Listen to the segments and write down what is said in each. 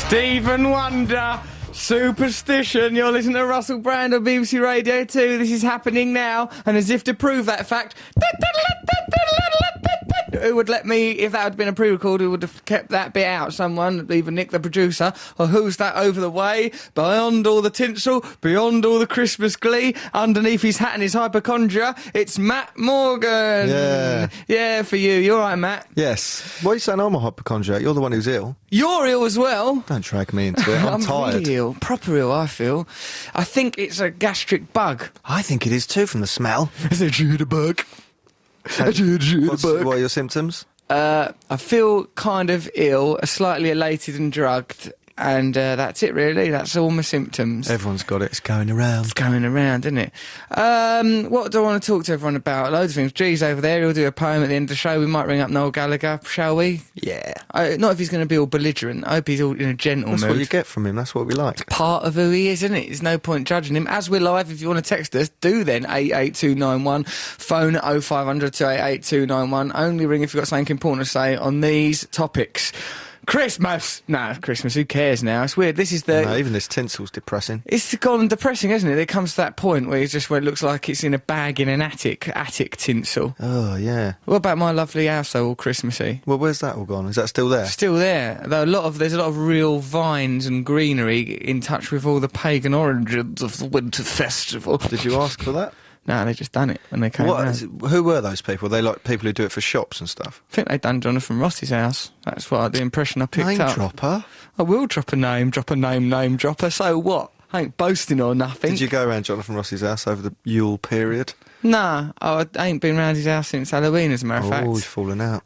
Stephen Wonder, Superstition. You're listening to Russell Brand on BBC Radio 2. This is happening now, and as if to prove that fact, who would let me, if that had been a pre-record, who would have kept that bit out? Someone, either Nick the producer, or who's that over the way, beyond all the tinsel, beyond all the Christmas glee, underneath his hat and his hypochondria, it's Matt Morgan. Yeah. Yeah, for you. You all right, Matt? Yes. Why are you saying I'm a hypochondriac? You're the one who's ill. You're ill as well. Don't drag me into it. I'm tired. Really ill. Proper ill, I feel. I think it's a gastric bug. I think it is too from the smell. It's a jitterbug. What are your symptoms? I feel kind of ill, slightly elated and drugged, and that's it really. That's all my symptoms. Everyone's got it. It's going around. It's going around, isn't it? What do I want to talk to everyone about? Loads of things. G's over there. He'll do a poem at the end of the show. We might ring up Noel Gallagher, shall we? Yeah. Not if he's going to be all belligerent. I hope he's all in a gentle mood. That's what you get from him. That's what we like. Part of who he is, isn't it? There's no point judging him. As we're live, if you want to text us, do then, 88291, phone 0500 288 291. Only ring if you've got something important to say on these topics. Christmas! No, Christmas, who cares now? It's weird. This is the... No, even this tinsel's depressing. It's gone depressing, isn't it? It comes to that point where it's just where it looks like it's in a bag in an attic tinsel. Oh, yeah. What about my lovely house, though, all Christmassy? Well, where's that all gone? Is that still there? Still there. Though there's a lot of real vines and greenery in touch with all the pagan origins of the winter festival. Did you ask for that? No, they just done it when they came Who were those people? Were they like people who do it for shops and stuff? I think they done Jonathan Ross's house. That's the impression I picked up. Name dropper? I will drop a name dropper. So what? I ain't boasting or nothing. Did you go around Jonathan Ross's house over the Yule period? Nah, I ain't been round his house since Halloween, as a matter of fact. Oh, he's fallen out.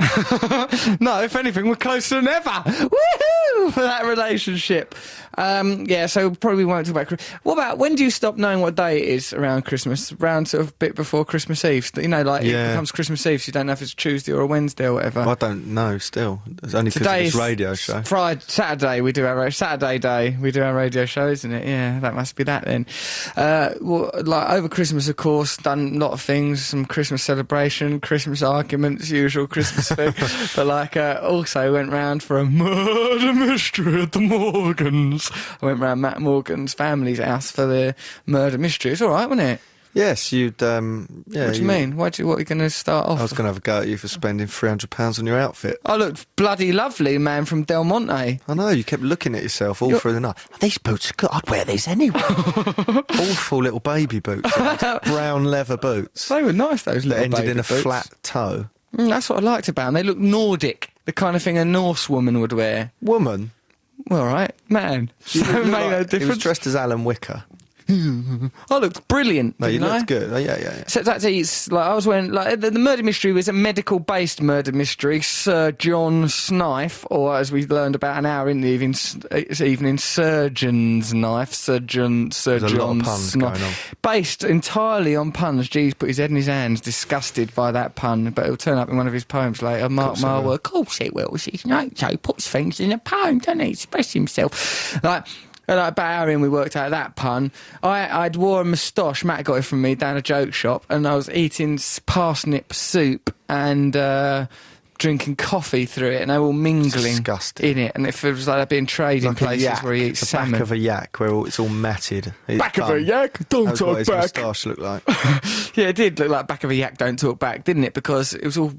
No, if anything, we're closer than ever. Woohoo! For that relationship. Yeah, so probably won't talk about Christmas. What about, when do you stop knowing what day it is around Christmas? Around sort of a bit before Christmas Eve? You know, like, It becomes Christmas Eve, so you don't know if it's Tuesday or a Wednesday or whatever. I don't know still. It's only because of this radio show. Saturday we do our Saturday day, we do our radio show, isn't it? Yeah, that must be that then. Well, like, over Christmas, of course, done a lot of things, some Christmas celebration, Christmas arguments, usual Christmas thing. But like, also went round for a murder mystery at the Morgans. I went round Matt Morgan's family's house for the murder mystery. It's all right, wasn't it? Yes, you'd. Yeah. What do you mean? What are you going to start off? I was going to have a go at you for spending £300 on your outfit. I looked bloody lovely, man, from Del Monte. I know, you kept looking at yourself all through the night. These boots are good. I'd wear these anyway. Awful little baby boots. Brown leather boots. They were nice, those little that ended in a boots. flat toe. That's what I liked about them. They looked Nordic, the kind of thing a Norse woman would wear. Woman? Well, right, man. So it made no difference. He was dressed as Alan Wicker. I looked brilliant. No, you didn't I? looked good. Oh, yeah. So that's it's like I was wearing like the murder mystery was a medical-based murder mystery. Sir John Snife, or as we learned about an hour in the evening, Surgeon's Knife. Sir John Snife. Based entirely on puns. G's put his head in his hands, disgusted by that pun, but it'll turn up in one of his poems later. Mark my word. Of course it will. He's so puts things in a poem, doesn't he? Express himself. Like about an hour in, we worked out that pun. I'd wore a moustache. Matt got it from me down a joke shop, and I was eating parsnip soup and drinking coffee through it, and they were all mingling in it. And it feels like I've been trading like places where he eats salmon. Back of a yak, where it's all matted. Back of a yak, don't talk back. That's what his moustache looked like. Yeah, it did look like back of a yak, don't talk back, didn't it? Because it was all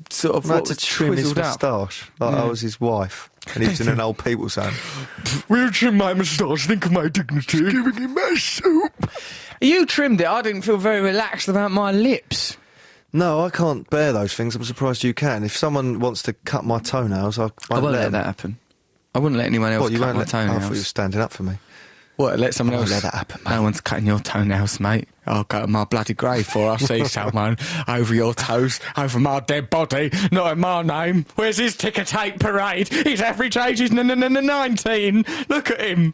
sort of had to trim his moustache like I was his wife. And he was in an old people's home. We'll trim my moustache, think of my dignity. Giving him my soup. You trimmed it. I didn't feel very relaxed about my lips. No, I can't bear those things. I'm surprised you can. If someone wants to cut my toenails, I won't let that happen. I wouldn't let anyone else cut my toenails. I thought you were standing up for me. What, let someone else? Let that happen, mate. No one's cutting your toenails, mate. I'll go to my bloody grave for I see someone over your toes, over my dead body, not in my name. Where's his ticker tape parade? His average age is 19. Look at him.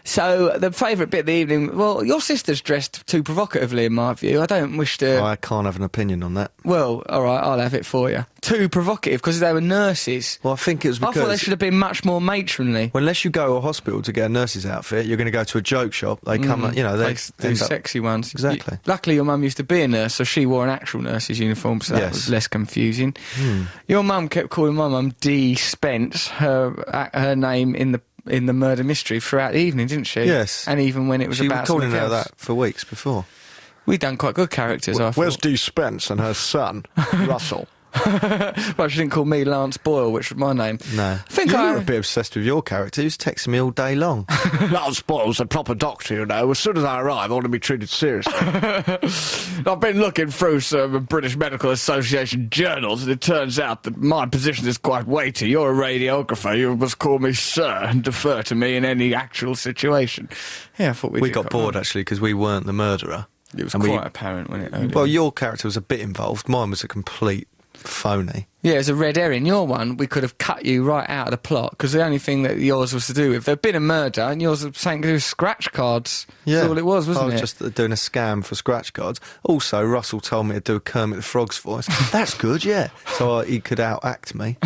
So the favourite bit of the evening, well, your sister's dressed too provocatively in my view. I don't wish to... I can't have an opinion on that. Well, all right, I'll have it for you. Too provocative because they were nurses. Well, I think it was because... I thought they should have been much more matronly. Well, unless you go to a hospital to get a nurse's outfit, you're going to go to a joke shop. They come, they do sexy ones. Exactly. Luckily, your mum used to be a nurse, so she wore an actual nurse's uniform, so that was less confusing. Your mum kept calling my mum D. Spence, her name in the murder mystery throughout the evening, didn't she? Yes. And even when it was about she was calling something her else. that for weeks before. We'd done quite good characters, I thought. Where's Dee Spence and her son, Russell? Well, she didn't call me Lance Boyle, which was my name. No. I think you were a bit obsessed with your character. He was texting me all day long. Lance Boyle's a proper doctor, you know. As soon as I arrive, I want to be treated seriously. I've been looking through some British Medical Association journals, and it turns out that my position is quite weighty. You're a radiographer. You must call me sir and defer to me in any actual situation. Yeah, I thought we got bored, actually, because we weren't the murderer. It was quite apparent when it... Well, your character was a bit involved. Mine was a complete phony. Yeah, it's a red herring. Your one, we could have cut you right out of the plot, because the only thing that yours was to do with, there'd been a murder, and yours was something to do with scratch cards. Yeah. That's all it was, wasn't it? I was just doing a scam for scratch cards. Also, Russell told me to do a Kermit the Frog's voice. That's good, yeah. So he could outact me.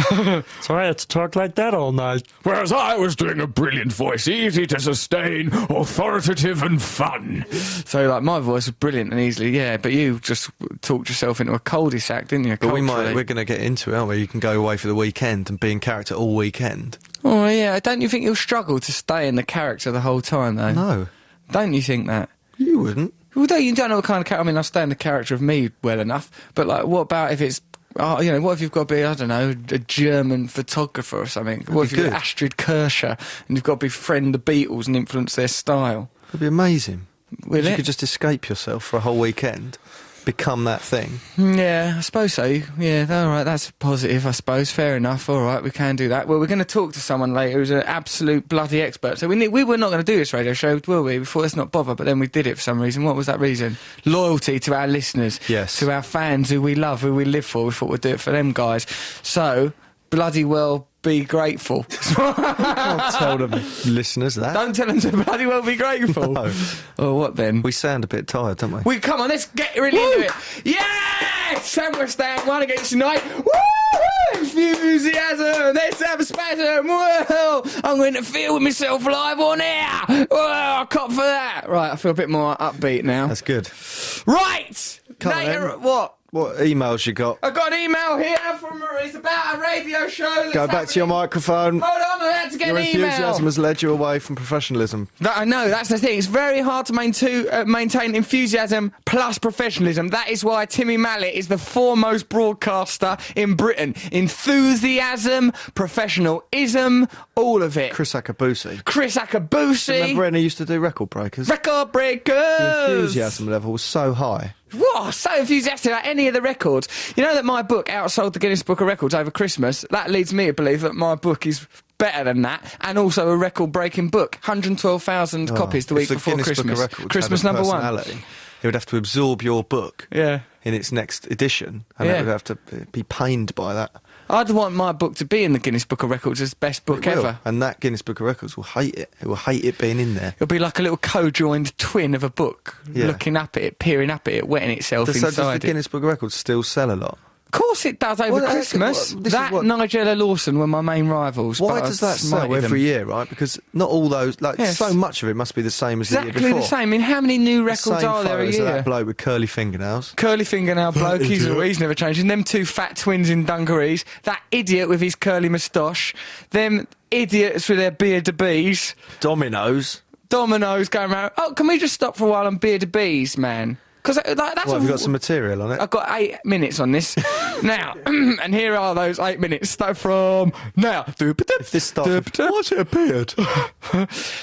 So I had to talk like that all night. Whereas I was doing a brilliant voice, easy to sustain, authoritative and fun. So, like, my voice was brilliant and easily, yeah, but you just talked yourself into a cul-de-sac, didn't you? But we're going to get into it, aren't we? You can go away for the weekend and be in character all weekend. Oh, yeah. Don't you think you'll struggle to stay in the character the whole time, though? No. Don't you think that? You wouldn't. Well, you don't know what kind of character... I mean, I stay in the character of me well enough, but, like, what about if it's... Oh, you know, what if you've got to be, I don't know, a German photographer or something? What if you're Astrid Kircher and you've got to befriend the Beatles and influence their style? It'd be amazing. Will You could just escape yourself for a whole weekend, become that thing. Yeah, I suppose so. Yeah, all right, that's positive, I suppose. Fair enough. All right, we can do that. Well, we're going to talk to someone later who's an absolute bloody expert. So we were not going to do this radio show, were we? Before, let's not bother, but then we did it for some reason. What was that reason? Loyalty to our listeners. Yes. To our fans who we love, who we live for. We thought we'd do it for them guys. So, bloody well... be grateful. Can't tell them listeners that. Don't tell them to bloody well be grateful. No. Oh, what then? We sound a bit tired, don't we? Come on, let's get really into it. Yes! And we're staying one against tonight. Woo! Enthusiasm! Let's have a spasm! Well, I'm going to feel with myself live on air. Well, I cop for that. Right, I feel a bit more upbeat now. That's good. Right! Come on, Later, then. what? What emails you got? I got an email here from It's about a radio show. Go back to your microphone. Hold on, I had to get Your an email. enthusiasm has led you away from professionalism. I know, that's the thing. It's very hard to maintain enthusiasm plus professionalism. That is why Timmy Mallet is the foremost broadcaster in Britain. Enthusiasm, professionalism, all of it. Chris Akabusi. Chris Akabusi. Remember when he used to do Record Breakers? Record Breakers! The enthusiasm level was so high. Whoa, so enthusiastic about any of the records. You know that my book outsold the Guinness Book of Records over Christmas? That leads me to believe that my book is better than that, and also a record-breaking book. 112,000 copies the week before Guinness Christmas. Book of Records Christmas had a number one. personality, it would have to absorb your book Yeah. in its next edition, and Yeah. it would have to be pained by that. I'd want my book to be in the Guinness Book of Records as best book It will, ever. and that Guinness Book of Records will hate it. It will hate it being in there. It'll be like a little co-joined twin of a book, Yeah. looking up at it, peering up at it, wetting itself So does the inside it. Guinness Book of Records still sell a lot? Of course it does over Well, Christmas. this is That what- Nigella Lawson were my main rivals. Why but I does that sell smited every them. year, right? Because not all those, Yes. so much of it must be the same as the year Exactly before. the same. I mean, how many new The records same are there a photos of year? that bloke with curly fingernails. Curly fingernail bloke, he's never changed. And them two fat twins in dungarees, that idiot with his curly moustache, them idiots with their bearded bees, Dominoes. dominoes going around. Oh, can we just stop for a while on bearded bees, man? Because that's What, have you got some material on it? I've got 8 minutes on this. Now, and here are those 8 minutes. Start from now. If this starts with, why's it a beard?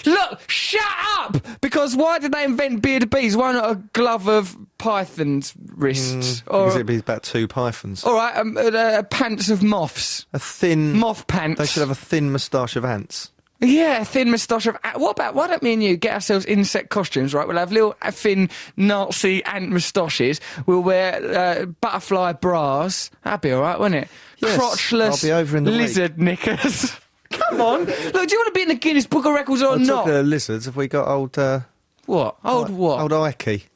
Look, shut up! Because why did they invent bearded bees? Why not a glove of python's wrists? Because it'd be about 2 pythons. All right, pants of moths. A thin... Moth pants. They should have a thin moustache of ants. Yeah, thin moustache of... why don't me and you get ourselves insect costumes, right? We'll have little thin Nazi ant moustaches. We'll wear butterfly bras. That'd be all right, wouldn't it? Yes, Crotchless I'll be over in the lizard knickers. Come Come on. Look, do you want to be in the Guinness Book of Records or not? Talking of lizards, have we got old... What? Old what? Old Ike.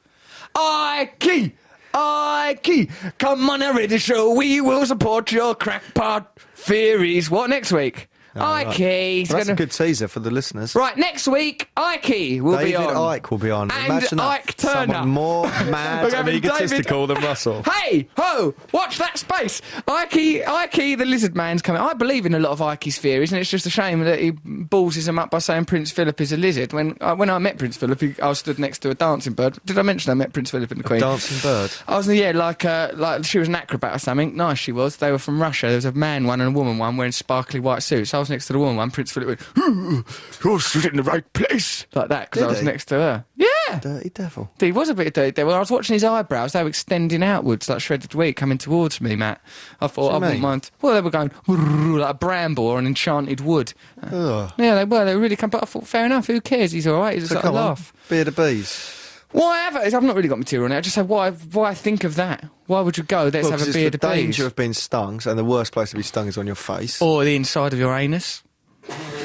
Ike! Ike! Come on, a radio show. We will support your crackpot theories. What next week? Ike! Right. Well, that's a good teaser for the listeners. Right, next week, Ike will be on. David Icke will be on. And Imagine that. Ike Turner. Someone more mad and egotistical than Russell. Hey, ho, watch that space. Ike, the lizard man's coming. I believe in a lot of Ike's theories, and it's just a shame that he ballses him up by saying Prince Philip is a lizard. When I met Prince Philip, I was stood next to a dancing bird. Did I mention I met Prince Philip and the Queen? Dancing bird? I was, like she was an acrobat or something. Nice she was. They were from Russia. There was a man one and a woman one wearing sparkly white suits. I was next to the woman one. Prince Philip went, you're stood in the right place. Like that, because I was next to her. Yeah. Dirty devil. He was a bit of dirty devil. I was watching his eyebrows. They were extending outwards like shredded wheat coming towards me, Matt. I thought, I wouldn't mind. Well, they were going like a bramble or an enchanted wood. Yeah, they were. They really come. But I thought, fair enough. Who cares? He's all right. He's just like a laugh. Beard of bees. Why have it? I've not really got material on it. I just said, why think of that? Why would you go? Let's have a beard of bees. The danger of being stung, and the worst place to be stung is on your face. Or the inside of your anus.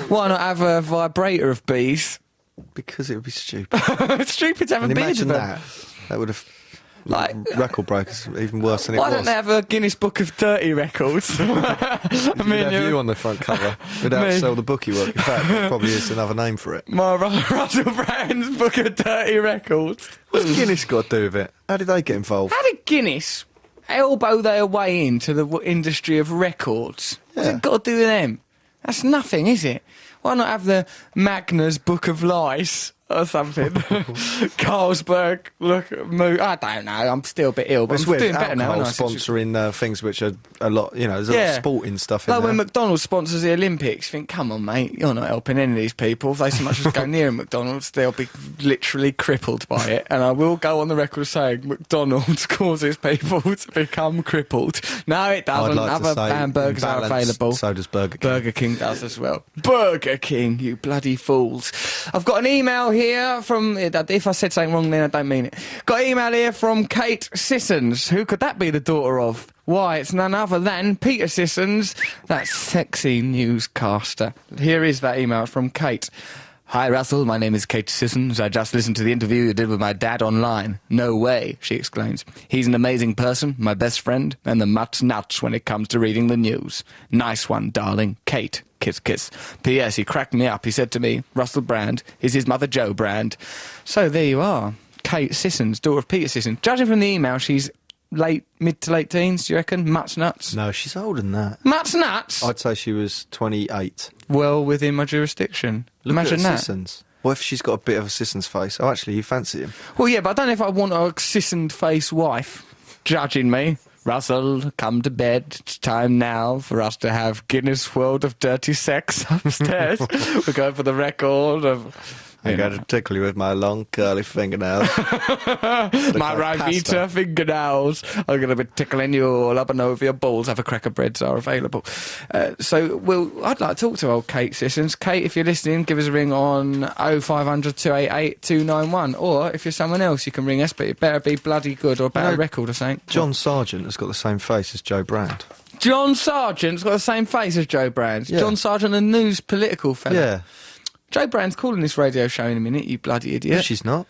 Why not have a vibrator of bees? Because it would be stupid. It's stupid to have a beard imagine of them. that would have... Like record breakers, even worse than it was. Why don't they have a Guinness Book of Dirty Records? I mean, you on the front cover. We'd outsell the bookie work. In fact, it probably is another name for it. My Russell Brand's Book of Dirty Records. What's Guinness got to do with it? How did they get involved? How did Guinness elbow their way into the industry of records? What's it got to do with them? That's nothing, is it? Why not have the Magna's Book of Lies or something? Carlsberg, I don't know. I'm still a bit ill, but I'm doing better now. Sponsoring things which are a lot, there's a lot of sporting stuff in there. Like when McDonald's sponsors the Olympics, you think, come on, mate, you're not helping any of these people. If they so much as go near a McDonald's, they'll be literally crippled by it. And I will go on the record saying McDonald's causes people to become crippled. No, it doesn't. Other hamburgers are available. So does Burger King. Burger King does as well. Burger King, you bloody fools. I've got an email here from... If I said something wrong then I don't mean it. Got an email here from Kate Sissons. Who could that be the daughter of? Why, it's none other than Peter Sissons, that sexy newscaster. Here is that email from Kate. Hi, Russell. My name is Kate Sissons. I just listened to the interview you did with my dad online. No way, she exclaims. He's an amazing person, my best friend, and the mutt's nuts when it comes to reading the news. Nice one, darling. Kate. Kiss, kiss. P.S. He cracked me up. He said to me, Russell Brand is his mother Jo Brand. So there you are. Kate Sissons, daughter of Peter Sissons. Judging from the email, she's mid to late teens, do you reckon? Mutt's nuts? No, she's older than that. Mutt's nuts? I'd say she was 28. Well within my jurisdiction. Look Imagine at that. Sissons. What if she's got a bit of a Sissons face? Oh, actually, you fancy him. Well, yeah, but I don't know if I want a Sissoned face wife judging me. Russell, come to bed. It's time now for us to have Guinness World of Dirty Sex upstairs. We're going for the record of... I'm going to tickle you with my long curly fingernails. My Rivita fingernails. I'm going to be tickling you all up and over your balls. Other cracker breads are available. I'd like to talk to old Kate Sissons. Kate, if you're listening, give us a ring on 0500 288 291. Or if you're someone else, you can ring us, but it better be bloody good or about a record or something. John Sargent has got the same face as Jo Brand. John Sargent's got the same face as Jo Brand. Yeah. John Sargent, a news political fella. Yeah. Jo Brand's calling this radio show in a minute, you bloody idiot. No, she's not.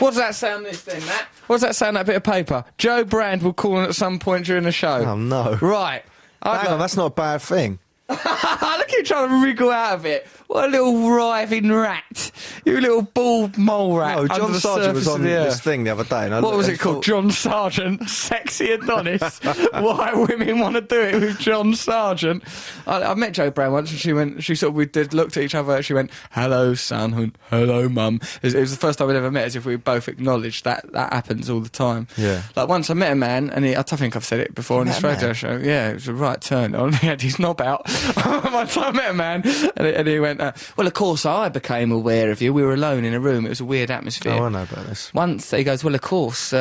What does that say on this then, Matt? What does that say on that bit of paper? Jo Brand will call in at some point during the show. Oh, no. Right. Hang on, that's not a bad thing. Look at you trying to wriggle out of it. What a little writhing rat. You little bald mole rat. No, John Sargent was on this thing the other day. And what was it called? John Sargent, Sexy Adonis. Why women want to do it with John Sargent. I met Jo Brand once and we looked at each other and she went, hello, son, and hello, mum. It was the first time we'd ever met, as if we both acknowledged that happens all the time. Yeah. Like once I met a man, and I think I've said it before on this radio show. Yeah, it was a right turn on. He had his knob out. One time I met a man and he went, well, of course, I became aware of you. We were alone in a room. It was a weird atmosphere. Oh, I know about this. Once he goes, well, of course, he'd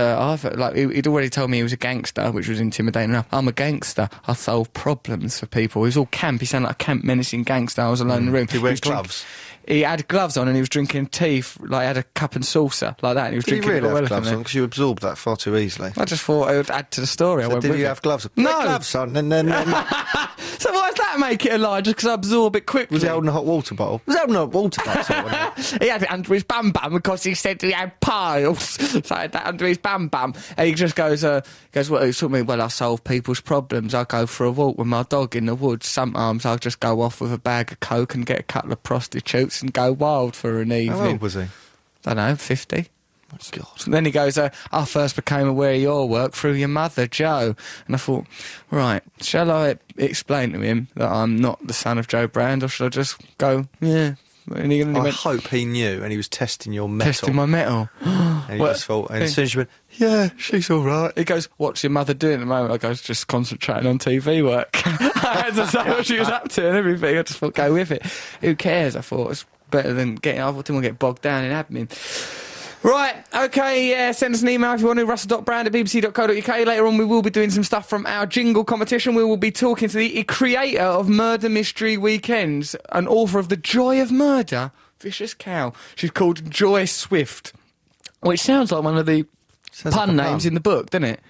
already told me he was a gangster, which was intimidating enough. I'm a gangster. I solve problems for people. He was all camp. He sounded like a camp menacing gangster. I was alone in the room. He wear gloves? He had gloves on and he was drinking tea, had a cup and saucer like that. And he was drinking. Did he really have gloves on? Because you absorbed that far too easily. I just thought it would add to the story. So did you have gloves on? No. Gloves on. So what's that, make it a lie just because I absorb it quickly. Was he holding a hot water bottle? Was he holding a water bottle? He had it under his bum because he said he had piles. So he had that under his bum. And he just goes, what are you talking about? Well, I solve people's problems. I go for a walk with my dog in the woods. Sometimes I'll just go off with a bag of coke and get a couple of prostitutes and go wild for an evening. How old was he? I don't know, 50. Oh, God. And then he goes, I first became aware of your work through your mother, Jo. And I thought, right, shall I explain to him that I'm not the son of Joe Brand, or should I just go, yeah? And he I hope he knew and he was testing your metal. testing my metal. And he just thought, and as soon as you went, yeah, she's all right. He goes, what's your mother doing at the moment? I goes, just concentrating on TV work. I had to say what she was up to and everything. I just thought, go with it. Who cares? I thought it's better than I didn't want to get bogged down in admin. Right, okay, yeah, send us an email if you want to, russell.brand@bbc.co.uk. Later on we will be doing some stuff from our Jingle competition. We will be talking to the creator of Murder Mystery Weekends, an author of The Joy of Murder, Vicious Cow. She's called Joy Swift, which sounds like one of the pun names in the book, doesn't it?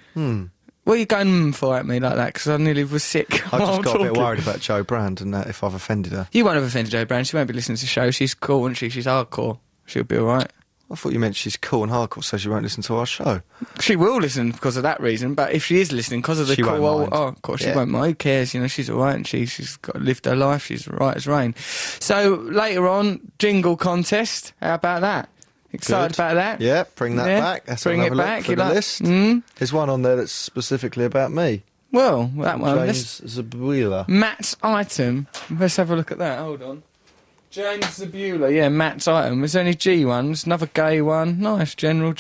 What are you going for at me like that? Because I nearly was sick. I just got a bit worried about Joe Brand and if I've offended her. You won't have offended Jo Brand. She won't be listening to the show. She's cool, won't she? She's hardcore. She'll be all right. I thought you meant she's cool and hardcore, so she won't listen to our show. She will listen because of that reason, but if she is listening because of the She won't mind. of course she Yeah. won't mind. Who cares? You know, she's all right and she's got lived her life. She's right as rain. So later on, Jingle contest. How about that? Excited Good. about that? Yeah, bring that Yeah, back. Let's bring have it a look back, for you the like- list. Mm. There's one on there that's specifically about me. Well, that one. James Zabuela. Matt's item. Let's have a look at that. Hold on. James Zabula, yeah, Matt's item. There's only G ones, another gay one. Nice, general.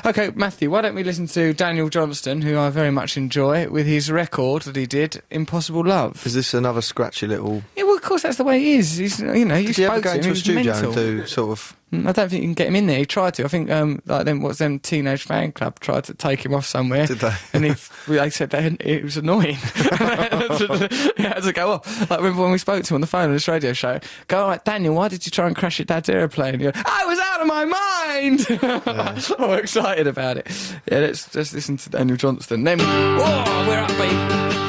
Okay, Matthew, why don't we listen to Daniel Johnston, who I very much enjoy, with his record that he did, Impossible Love. Is this another scratchy little... Yeah, well, of course, that's the way he is. He's, you know, you Did you ever spoke go to him, into he a was studio mental. and do sort of... I don't think you can get him in there. He tried to. I think, like them Teenage Fan Club tried to take him off somewhere. Did they? And they said that it was annoying. He had to go off. Like, remember when we spoke to him on the phone on this radio show? Go, all right, Daniel, why did you try and crash your dad's aeroplane? You go, I was out of my mind! So excited about it. Yeah, let's just listen to Daniel Johnston. Then, whoa, we're upbeat.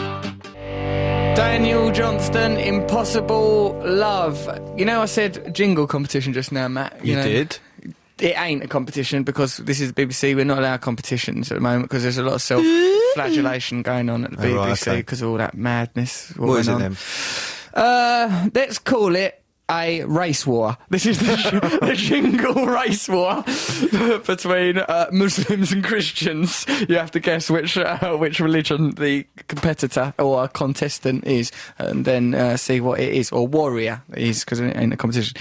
Daniel Johnston, Impossible Love. You know, I said Jingle competition just now, Matt. You know, did? It ain't a competition because this is the BBC. We're not allowed competitions at the moment because there's a lot of self-flagellation going on at the Oh, right, BBC okay. because of all that madness. What is it went then? on. Let's call it a race war. This is the Jingle race war between Muslims and Christians. You have to guess which religion the competitor or contestant is, and then see what it is, or warrior it is, because it ain't a competition.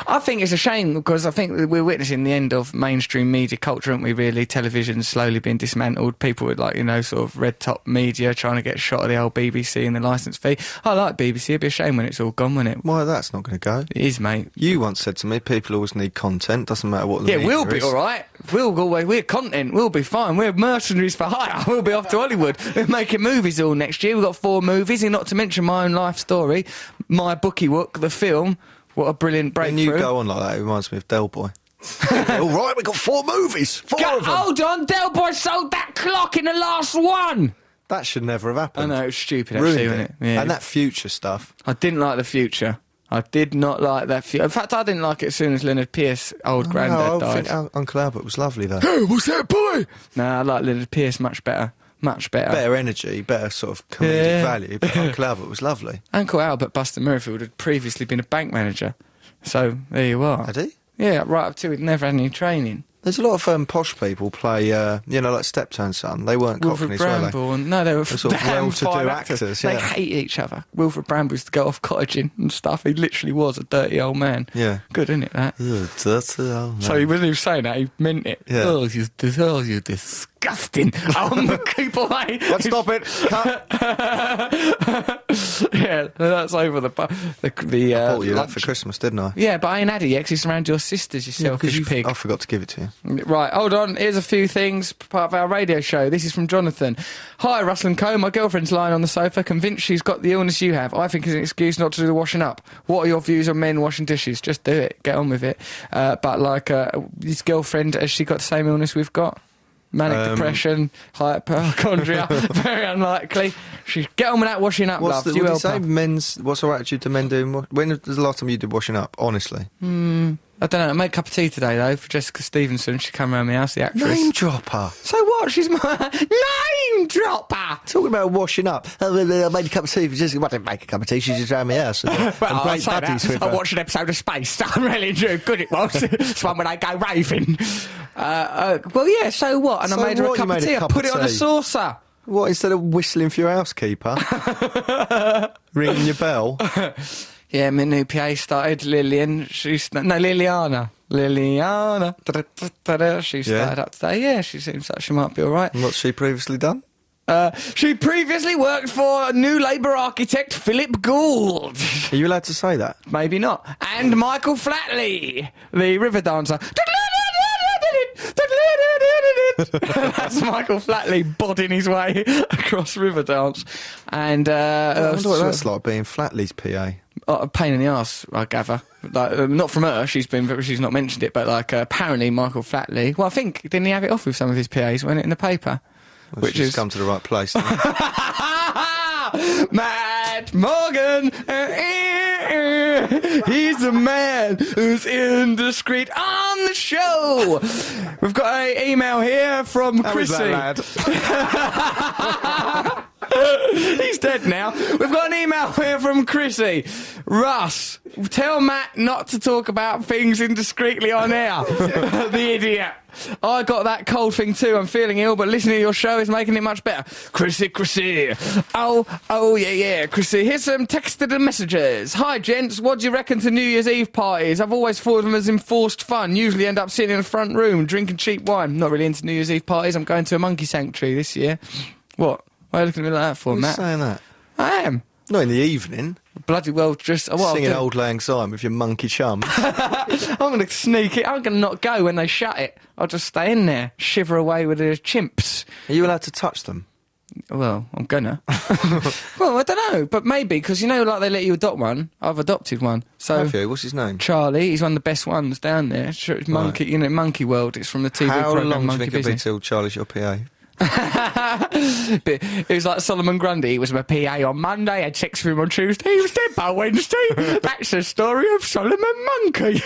I think it's a shame because I think that we're witnessing the end of mainstream media culture, aren't we? Really, television's slowly being dismantled. People with, like, you know, sort of red top media trying to get a shot of the old BBC and the licence fee. I like BBC. It'd be a shame when it's all gone, wouldn't it? Well, that's not going to go. It is, mate. You once said to me, people always need content, doesn't matter what the Yeah, media we'll be is. all right. We're content. We'll be fine. We're mercenaries for hire. We'll be off to Hollywood. We're making movies all next year. We've got 4 movies, and not to mention my own life story, My Bookie Wook, the film. What a brilliant breakthrough. When you go on like that, it reminds me of Del Boy. All right, we've got 4 movies. 4 of them. Hold on, Del Boy sold that clock in the last one. That should never have I happened. know, it was stupid, actually, Ruined wasn't it. it? Yeah. And that future stuff. I didn't like the future. I did not like that. In fact, I didn't like it as soon as Leonard Pearce, old granddad, I died. think Uncle Albert was lovely, though. Hey, what's that, boy? No, I like Leonard Pearce much better. Much better. Better energy, better sort of comedic Yeah. value, but Uncle Albert was lovely. Uncle Albert Buster Merrifield had previously been a bank manager. So, there you are. Had he? Yeah, right up to he'd never had any training. There's a lot of posh people play, you know, like Steptoe Son. They weren't Wilfred Cockneys, were they? Bramble, and no, they were They're sort of damn well-to-do fine actors, They yeah. hate each other. Wilfred Bramble used to go off cottaging and stuff. He literally was a dirty old man. Yeah. Good, isn't it, that? Ugh, dirty old So man. when he was saying that, he meant it. Yeah. Oh, you disgusting. Oh, keep away. Let's stop it. Cut. Yeah, that's over the Bought you that lunch. for Christmas, didn't I? Yeah, but I ain't had it yet 'cause it's around your sisters, you selfish pig. I forgot to give it to you. Right, hold on. Here's a few things, part of our radio show. This is from Jonathan. Hi, Russell and Co. My girlfriend's lying on the sofa, convinced she's got the illness you have. I think it's an excuse not to do the washing up. What are your views on men washing dishes? Just do it. Get on with it. But, like, his girlfriend, has she got the same illness we've got? Manic depression, hypochondria, very unlikely. She get on with that washing up, love. What do you say? What's her attitude to men doing? When was the last time you did washing up? Honestly, I don't know. I made a cup of tea today though for Jessica Stevenson. She came around my house, the actress. name dropper. So what? She's my name dropper. Talking about washing up. I made a cup of tea for Jessica. I didn't make a cup of tea. She just around my house. Well, I'm great buddies with I her. watched an episode of Space. I really enjoyed. Good it was. It's one when they go raving. Well, yeah. So what? And So I made her a what? cup You of made a tea. I cup put of it on a tea? saucer. What, instead of whistling for your housekeeper? Ringing your bell? Yeah, my new PA started, Liliana. Liliana. She started up today. Yeah, she seems like she might be all right. And what's she previously done? She previously worked for new Labour architect Philip Gould. Are you allowed to say that? Maybe not. And Michael Flatley, the river dancer. That's Michael Flatley bodding his way across Riverdance. And I wonder what that's like, being Flatley's PA. a pain in the arse, I gather. Like, not from her, she's not mentioned it, but like apparently Michael Flatley. Well, I think didn't he have it off with some of his PAs? Wasn't it in the paper? Well, Which she's is come to the right place. Matt Morgan. He's a man who's indiscreet on the show. We've got an email here from Chrissy. He's dead now. We've got an email here from Chrissy. Russ, tell Matt not to talk about things indiscreetly on air. The idiot. I got that cold thing too. I'm feeling ill, but listening to your show is making it much better. Chrissy. Oh, yeah. Chrissy, here's some texted and messages. Hi, gents. What do you reckon to New Year's Eve parties? I've always thought of them as enforced fun. Usually end up sitting in the front room, drinking cheap wine. Not really into New Year's Eve parties. I'm going to a monkey sanctuary this year. What? Why are you looking at me like that for, Who's Matt? saying that? I am. Not in the evening. Bloody well just... Singing Old Lang Syne with your monkey chum. I'm going to sneak it. I'm going to not go when they shut it. I'll just stay in there, shiver away with the chimps. Are you allowed to touch them? Well, I'm gonna. Well, I don't know, but maybe, because you know, like they let you adopt one. I've adopted one. So Have you? What's his name? Charlie, he's one of the best ones down there. It's Monkey, you know, Monkey World. It's from the TV How program long do you Monkey think it'll be Business. till Charlie's your PA? But it was like Solomon Grundy. He was my PA on Monday, had sex with him on Tuesday, he was dead by Wednesday. That's the story of Solomon Monkey.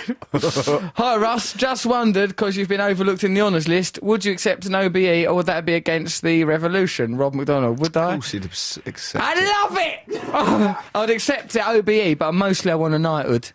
Hi Russ, just wondered, because you've been overlooked in the honours list, would you accept an OBE or would that be against the revolution? Rob McDonald, would I? Of course you'd accept I it. love it! I'd accept it OBE, but mostly I want a knighthood.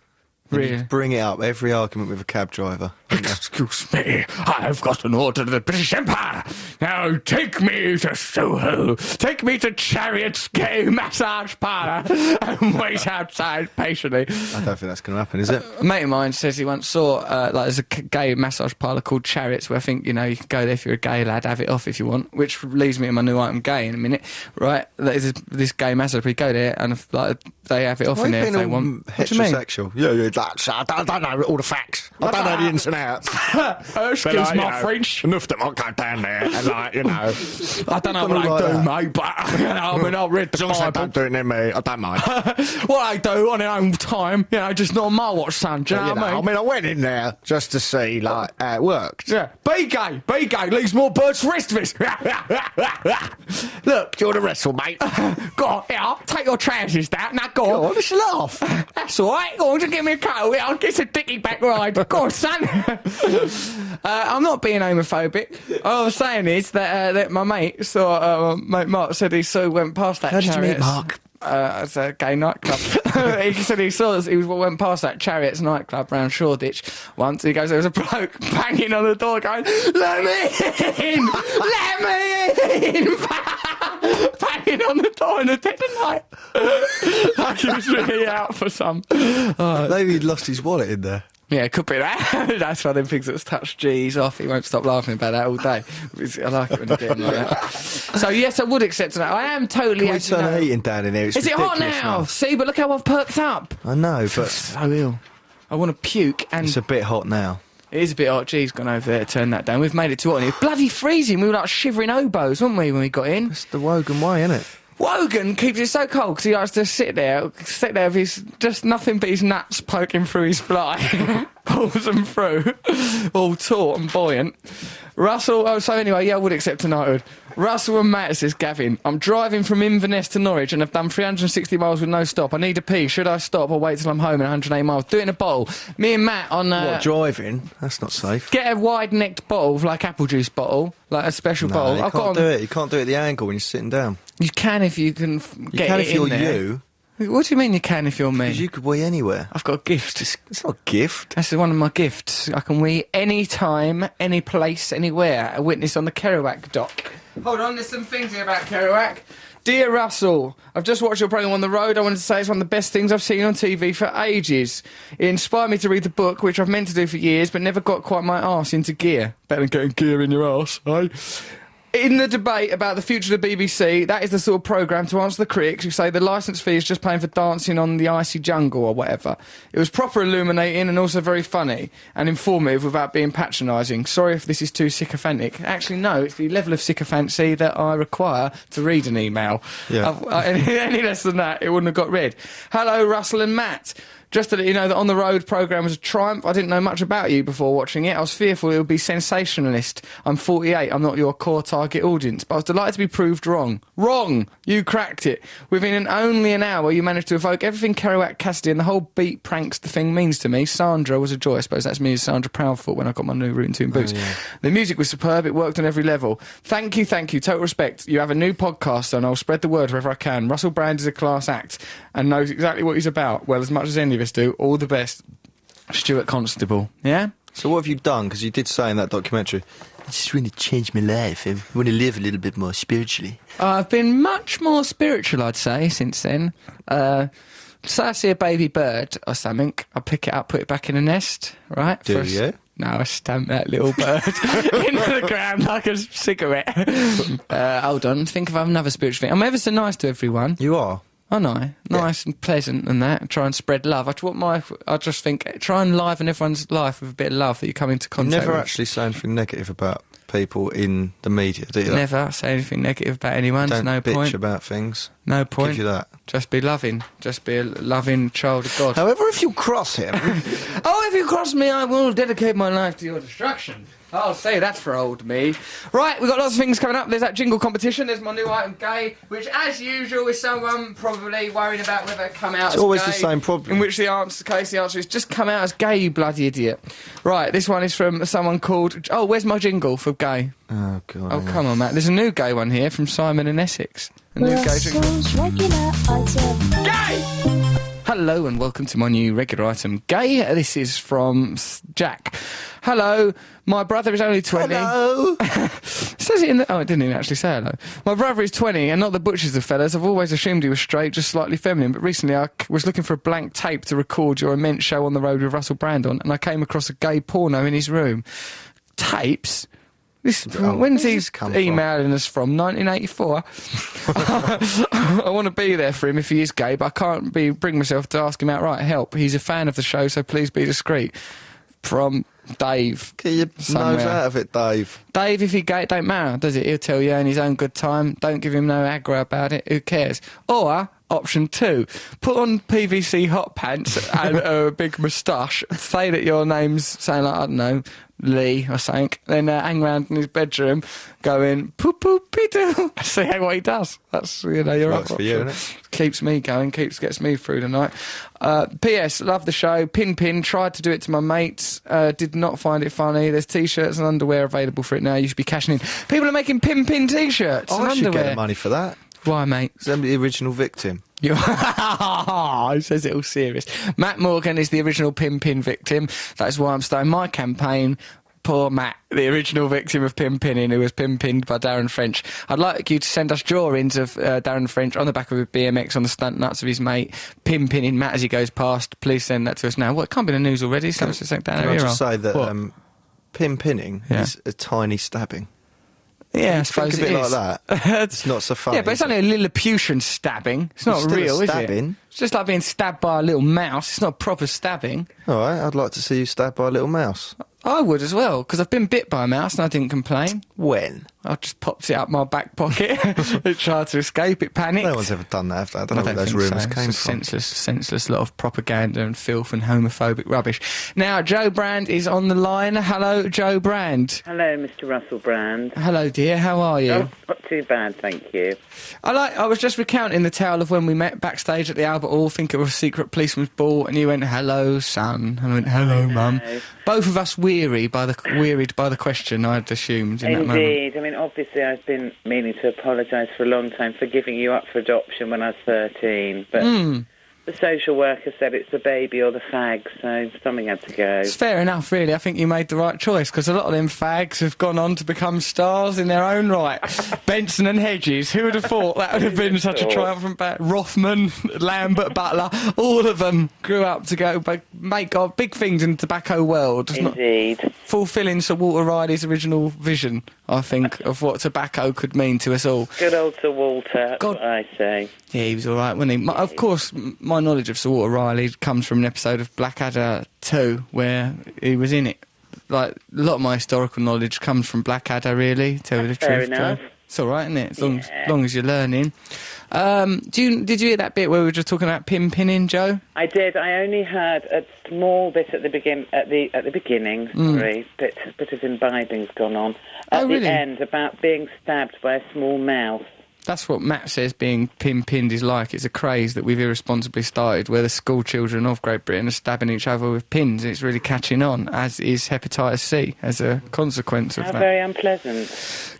Really? Bring it up, every argument with a cab driver. Excuse me, I've got an order to the British Empire. Now take me to Soho. Take me to Chariot's gay massage parlour and wait outside patiently. I don't think that's going to happen, is it? A mate of mine says he once saw, like, there's a gay massage parlour called Chariots where I think, you know, you can go there if you're a gay lad, have it off if you want, which leads me to my new item, gay, in a minute, right? There's this gay massage, we go there and, like, they have it off in there if they want. What do you mean? Heterosexual. Yeah, that's, I don't know all the facts. I don't know the ins and outs. Excuse my French. Enough that might go down there and, like, you know. I don't know People what they like do, that. mate, but, you know, I mean, I'll read As the long as they Bible. don't do it near me, I don't mind. What they do on their own time, you know, just not on my watch, son, do you know You what I mean? I went in there just to see, like, how it worked. Yeah, be gay, leaves more birds for the rest of us. Look, Do you want to wrestle, mate? go on, yeah, take your trousers down, now go on. Let's laugh. That's all right, go on, just give me a cut, yeah, I'll get a dicky back ride. Go on, son. I'm not being homophobic. All I was saying is that my mate saw, mate Mark said he went past that How did you meet Chariots. Mark? It's a gay nightclub. He said he went past that Chariots nightclub round Shoreditch once. He goes, there was a bloke banging on the door going, let me in! Let me in! Banging on the door in the dead of night. Like he was really out for some. Maybe he'd lost his wallet in there. Yeah, it could be that. That's one of them things that's touched G's off. He won't stop laughing about that all day. I like it when you get him like that. So, yes, I would accept that. I am totally... Can we as you turn know- the heating down in here? It's Is it hot ridiculous now? See, but look how I've perked up. I know, but So ill. I want to puke, and it's a bit hot now. it is a bit hot. G's gone over there to turn that down. We've made it too hot. It's bloody freezing. We were like shivering oboes, weren't we, when we got in? It's the Wogan way, isn't it? Wogan keeps it so cold because he likes to sit there with his, just nothing but his nuts poking through his fly. Pulls them through, all taut and buoyant. Russell, so anyway, I would accept a knighthood. Russell and Matt, says Gavin, I'm driving from Inverness to Norwich and I've done 360 miles with no stop. I need a pee. Should I stop or wait till I'm home in 108 miles? Do it in a bottle. Me and Matt on... What, driving? That's not safe. Get a wide-necked bottle, like apple juice bottle, like a special bottle. You can't do it. You can't do it at the angle when you're sitting down. You can if you can get it in there. You. What do you mean you can if you're me? Because you could wee anywhere. I've got a gift. It's not a gift. That's one of my gifts. I can wee any time, any place, anywhere. A witness on the Kerouac doc. Hold on, there's some things here about Kerouac. Dear Russell, I've just watched your programme on the road. I wanted to say it's one of the best things I've seen on TV for ages. It inspired me to read the book, which I've meant to do for years, but never got quite my arse into gear. Better than getting gear in your arse, eh? In the debate about the future of the BBC, that is the sort of programme to answer the critics who say the licence fee is just paying for dancing on the icy jungle or whatever. It was proper illuminating and also very funny and informative without being patronising. Sorry if this is too sycophantic. Actually, no, it's the level of sycophancy that I require to read an email. Yeah. Any less than that, it wouldn't have got read. Hello, Russell and Matt. Just to let you know that On the Road programme was a triumph. I didn't know much about you before watching it. I was fearful it would be sensationalist. I'm 48. I'm not your core target audience. But I was delighted to be proved wrong. Wrong! You cracked it. Within only an hour, you managed to evoke everything Kerouac, Cassidy and the whole beat pranks the thing means to me. Sandra was a joy. I suppose that's me as Sandra Proudfoot when I got my new Rootin' Tune boots. Yeah. The music was superb. It worked on every level. Thank you. Total respect. You have a new podcast and I'll spread the word wherever I can. Russell Brand is a class act and knows exactly what he's about. Well, as much as any of us do. All the best. Stuart Constable. Yeah? So what have you done? Because you did say in that documentary, I just want to change my life. I want to live a little bit more spiritually. I've been much more spiritual, I'd say, since then. So I see a baby bird or something, I'll pick it up, put it back in a nest, right? Do you? No, I stamp that little bird into the ground like a cigarette. Hold on, think of another spiritual thing. I'm ever so nice to everyone. You are? Oh no, nice and pleasant and that. Try and spread love. I just think try and liven everyone's life with a bit of love that you come into contact You never with. actually say anything negative about people in the media, do you? Never say anything negative about anyone. Don't no bitch point. about things. No point. Give you that. Just be loving. Just be a loving child of God. However, if you cross him, Oh, if you cross me, I will dedicate my life to your destruction. I'll say that's for old me. Right, we've got lots of things coming up. There's that jingle competition. There's my new item, Gay, which, as usual, is someone probably worrying about whether it come out It's as always gay, the same problem. In which the answer is just come out as gay, you bloody idiot. Right, this one is from someone called... Oh, where's my jingle for Gay? oh god, Oh, come on, Matt. There's a new gay one here from Simon in Essex. A new gay jingle. Gay! Hello and welcome to my new regular item, Gay. This is from Jack. Hello, my brother is only 20. Hello. Says it in the... Oh, it didn't even actually say hello. My brother is 20 and not the butchers of fellas. I've always assumed he was straight, just slightly feminine, but recently I was looking for a blank tape to record your immense show on the road with Russell Brand on, and I came across a gay porno in his room. Tapes? When's he emailing us from? 1984? I want to be there for him if he is gay, but I can't bring myself to ask him outright help. He's a fan of the show, so please be discreet. From Dave. Get your nose out of it, Dave. Dave, if you're gay, it don't matter, does it? He'll tell you in his own good time. Don't give him no aggro about it. Who cares? Or... Option 2, put on PVC hot pants and a big moustache, say that your name's saying like, I don't know, Lee or something, then hang around in his bedroom going, poo-poo-pee-doo, see what he does. That's, your Works option. for you, innit? Keeps me going, gets me through the night. P.S. Love the show. Pin, tried to do it to my mates, did not find it funny. There's T-shirts and underwear available for it now. You should be cashing in. People are making pin T-shirts and I should underwear. get the money for that. Why, mate? Because I'm the original victim. He says it all serious. Matt Morgan is the original pin victim. That is why I'm starting my campaign. Poor Matt, the original victim of pin-pinning, who was pin-pinned by Darren French. I'd like you to send us drawings of Darren French on the back of a BMX on the stunt nuts of his mate, pin-pinning Matt as he goes past. Please send that to us now. Well, it can't be in the news already. Can I just say that pin-pinning is a tiny stabbing? Yeah, I suppose Think of it it is. like that. It's not so funny. Yeah, but it's only a Lilliputian stabbing. It's not still a real, is stabbing. it? It's just like being stabbed by a little mouse. It's not proper stabbing. All right, I'd like to see you stabbed by a little mouse. I would as well, because I've been bit by a mouse and I didn't complain. When? I just popped it up my back pocket. It tried to escape, it panicked. No one's ever done that, have they? I don't know where those think rumours so. came It's a from. senseless lot of propaganda and filth and homophobic rubbish. Now, Joe Brand is on the line. Hello, Joe Brand. Hello, Mr. Russell Brand. Hello, dear. How are you? Oh, not too bad, thank you. I was just recounting the tale of when we met backstage at the Albert Hall, think it was a secret policeman's ball, and you went, "Hello, son," and I went, "Hello, mum." Both of us wearied by the question, I'd assumed in that moment. Indeed. I mean, obviously, I've been meaning to apologise for a long time for giving you up for adoption when I was 13, but the social worker said it's the baby or the fag, so something had to go. It's fair enough, really. I think you made the right choice, because a lot of them fags have gone on to become stars in their own right. Benson and Hedges, who would have thought that would have been such a triumphant battle? Rothman, Lambert, Butler, all of them grew up to go make big things in the tobacco world. It's Indeed. not fulfilling Sir Walter Riley's original vision, I think, of what tobacco could mean to us all. Good old Sir Walter, that's God. what I say. Yeah, he was all right, wasn't he? Of course, my knowledge of Sir Walter Riley comes from an episode of Blackadder 2 where he was in it. Like, a lot of my historical knowledge comes from Blackadder, really, tell you the Fair truth. enough. It's all right, isn't it? As Yeah. long as you're learning. Did you hear that bit where we were just talking about pinning, Joe? I did. I only heard a small bit at the beginning. Sorry, bit of imbibing's gone on. At really? the end, about being stabbed by a small mouse. That's what Matt says being pinned is like. It's a craze that we've irresponsibly started where the school children of Great Britain are stabbing each other with pins. It's really catching on, as is hepatitis C, as a consequence of How that. very unpleasant.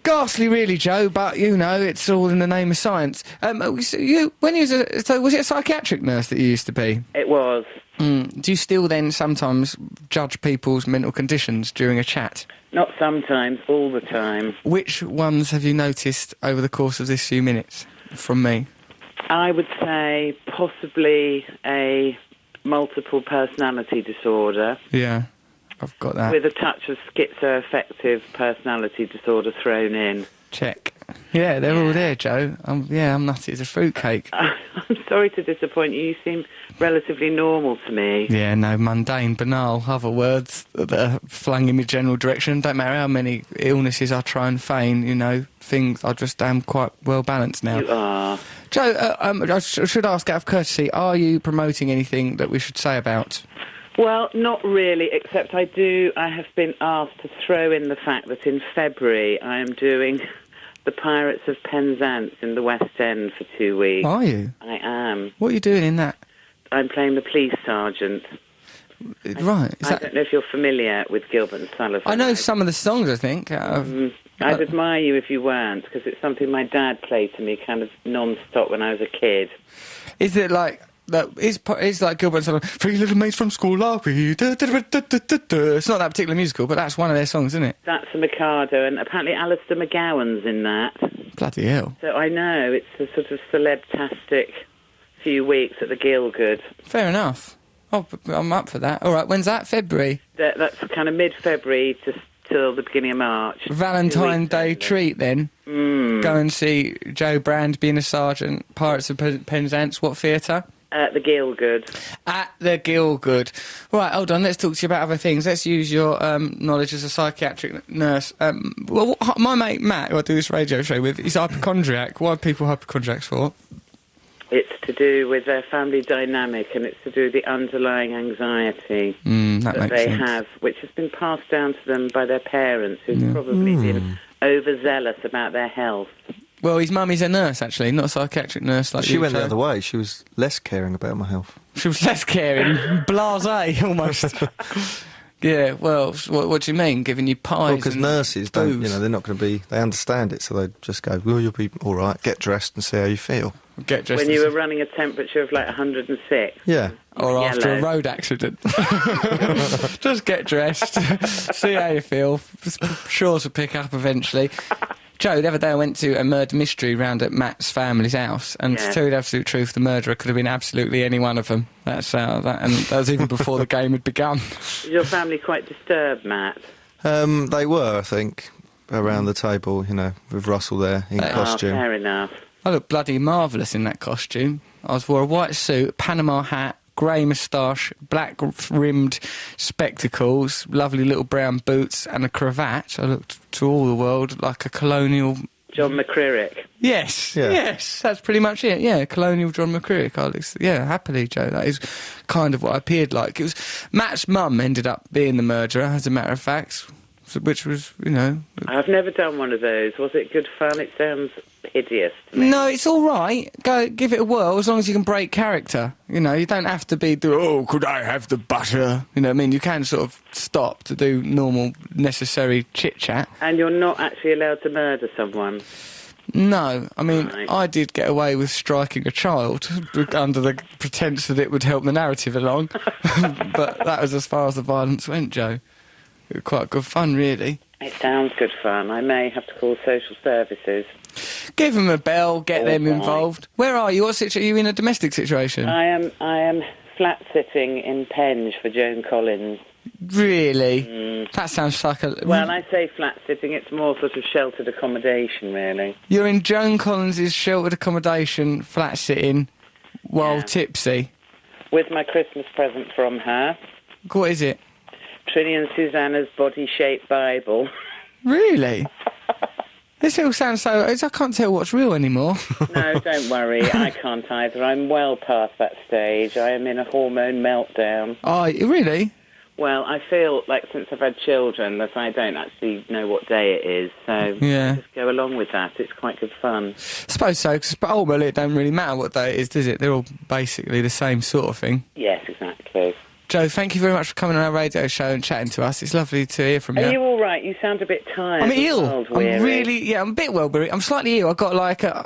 Ghastly, really, Joe, but, you know, it's all in the name of science. Was it a psychiatric nurse that you used to be? It was. Do you still then sometimes judge people's mental conditions during a chat? Not sometimes, all the time. Which ones have you noticed over the course of this few minutes from me? I would say possibly a multiple personality disorder Yeah, I've got that. with a touch of schizoaffective personality disorder thrown in. Check. Yeah, they're all there, Joe. I'm nutty as a fruitcake. I'm sorry to disappoint you. You seem relatively normal to me. Yeah, no, mundane, banal, other words that are flung in my general direction. Don't matter how many illnesses I try and feign, you know, things, I just am quite well balanced now. You are. Joe, I should ask out of courtesy, are you promoting anything that we should say about? Well, not really, except I have been asked to throw in the fact that in February I am doing the Pirates of Penzance in the West End for 2 weeks. Are you? I am. What are you doing in that? I'm playing the police sergeant. Right. I don't know if you're familiar with Gilbert and Sullivan. I know some of the songs, I think. I'd admire you if you weren't, because it's something my dad played to me kind of non-stop when I was a kid. Is it like... It's like Gilbert and Sullivan, three little mates from school are we? It's not that particular musical, but that's one of their songs, isn't it? That's the Mikado, and apparently Alistair McGowan's in that. Bloody hell. So I know, it's a sort of celeb-tastic few weeks at the Gielgud. Fair enough. Oh, I'm up for that. All right, when's that? February? That's kind of mid-February till the beginning of March. Valentine's Day treat, then. Go and see Joe Brand being a sergeant, Pirates of Penzance. What theatre? At the Gielgud. At the Gielgud. Right, hold on, let's talk to you about other things. Let's use your knowledge as a psychiatric nurse. My mate Matt, who I do this radio show with, is hypochondriac. What are people hypochondriacs for? It's to do with their family dynamic, and it's to do with the underlying anxiety that they sense. have, which has been passed down to them by their parents, who've probably been overzealous about their health. Well, his mummy's a nurse, actually, not a psychiatric nurse like She you, went the Joe. other way. She was less caring about my health. She was less caring. Blasé, almost. Yeah, well, what do you mean? Giving you pies Well, because and nurses don't, booze? they're not going to be, they understand it, so they just go, well, you'll be all right, get dressed and see how you feel. Get dressed When you as- were running a temperature of like 106. Yeah. Or after a Yellow. road accident. Just get dressed, see how you feel. Sure to pick up eventually. Joe, the other day I went to a murder mystery round at Matt's family's house, and to Yeah. tell you the absolute truth, the murderer could have been absolutely any one of them. And that was even before the game had begun. Is your family quite disturbed, Matt? They were, I think, around the table, with Russell there in Oh, costume. fair enough. I looked bloody marvellous in that costume. I wore a white suit, Panama hat, grey moustache, black rimmed spectacles, lovely little brown boots, and a cravat. I looked to all the world like a colonial. John McCririck. Yes, Yeah. yes, that's pretty much it. Yeah, colonial John McCririck. Yeah, happily, Joe. That is kind of what I appeared like. It was Matt's mum ended up being the murderer, as a matter of fact, which was, you know. I've never done one of those. Was it good fun? It sounds hideous to me. No, it's all right. Go give it a whirl as long as you can break character. You know, you don't have to be oh, could I have the butter? You know what I mean? You can sort of stop to do normal, necessary chit-chat. And you're not actually allowed to murder someone. No, I mean, Right. I did get away with striking a child under the pretence that it would help the narrative along. But that was as far as the violence went, Joe. It was quite good fun, really. It sounds good fun. I may have to call social services. Give them a bell, get All them right. involved. Where are you? Are you in a domestic situation? I am flat sitting in Penge for Joan Collins. Really? That sounds like a... Well, I say flat sitting, it's more sort of sheltered accommodation, really. You're in Joan Collins' sheltered accommodation, flat sitting, while Yeah. tipsy. With my Christmas present from her, What is it? Trini and Susanna's body-shaped Bible. Really? This all sounds so... I can't tell what's real anymore. No, don't worry, I can't either. I'm well past that stage. I am in a hormone meltdown. Oh, really? Well, I feel like since I've had children that I don't actually know what day it is, so Yeah. I just go along with that. It's quite good fun. I suppose so, because ultimately it don't really matter what day it is, does it? They're all basically the same sort of thing. Yes, exactly. Joe, thank you very much for coming on our radio show and chatting to us. It's lovely to hear from you. Are you all right? You sound a bit tired. I'm and ill. world-weary. I'm really, I'm a bit well, I'm slightly ill. I've got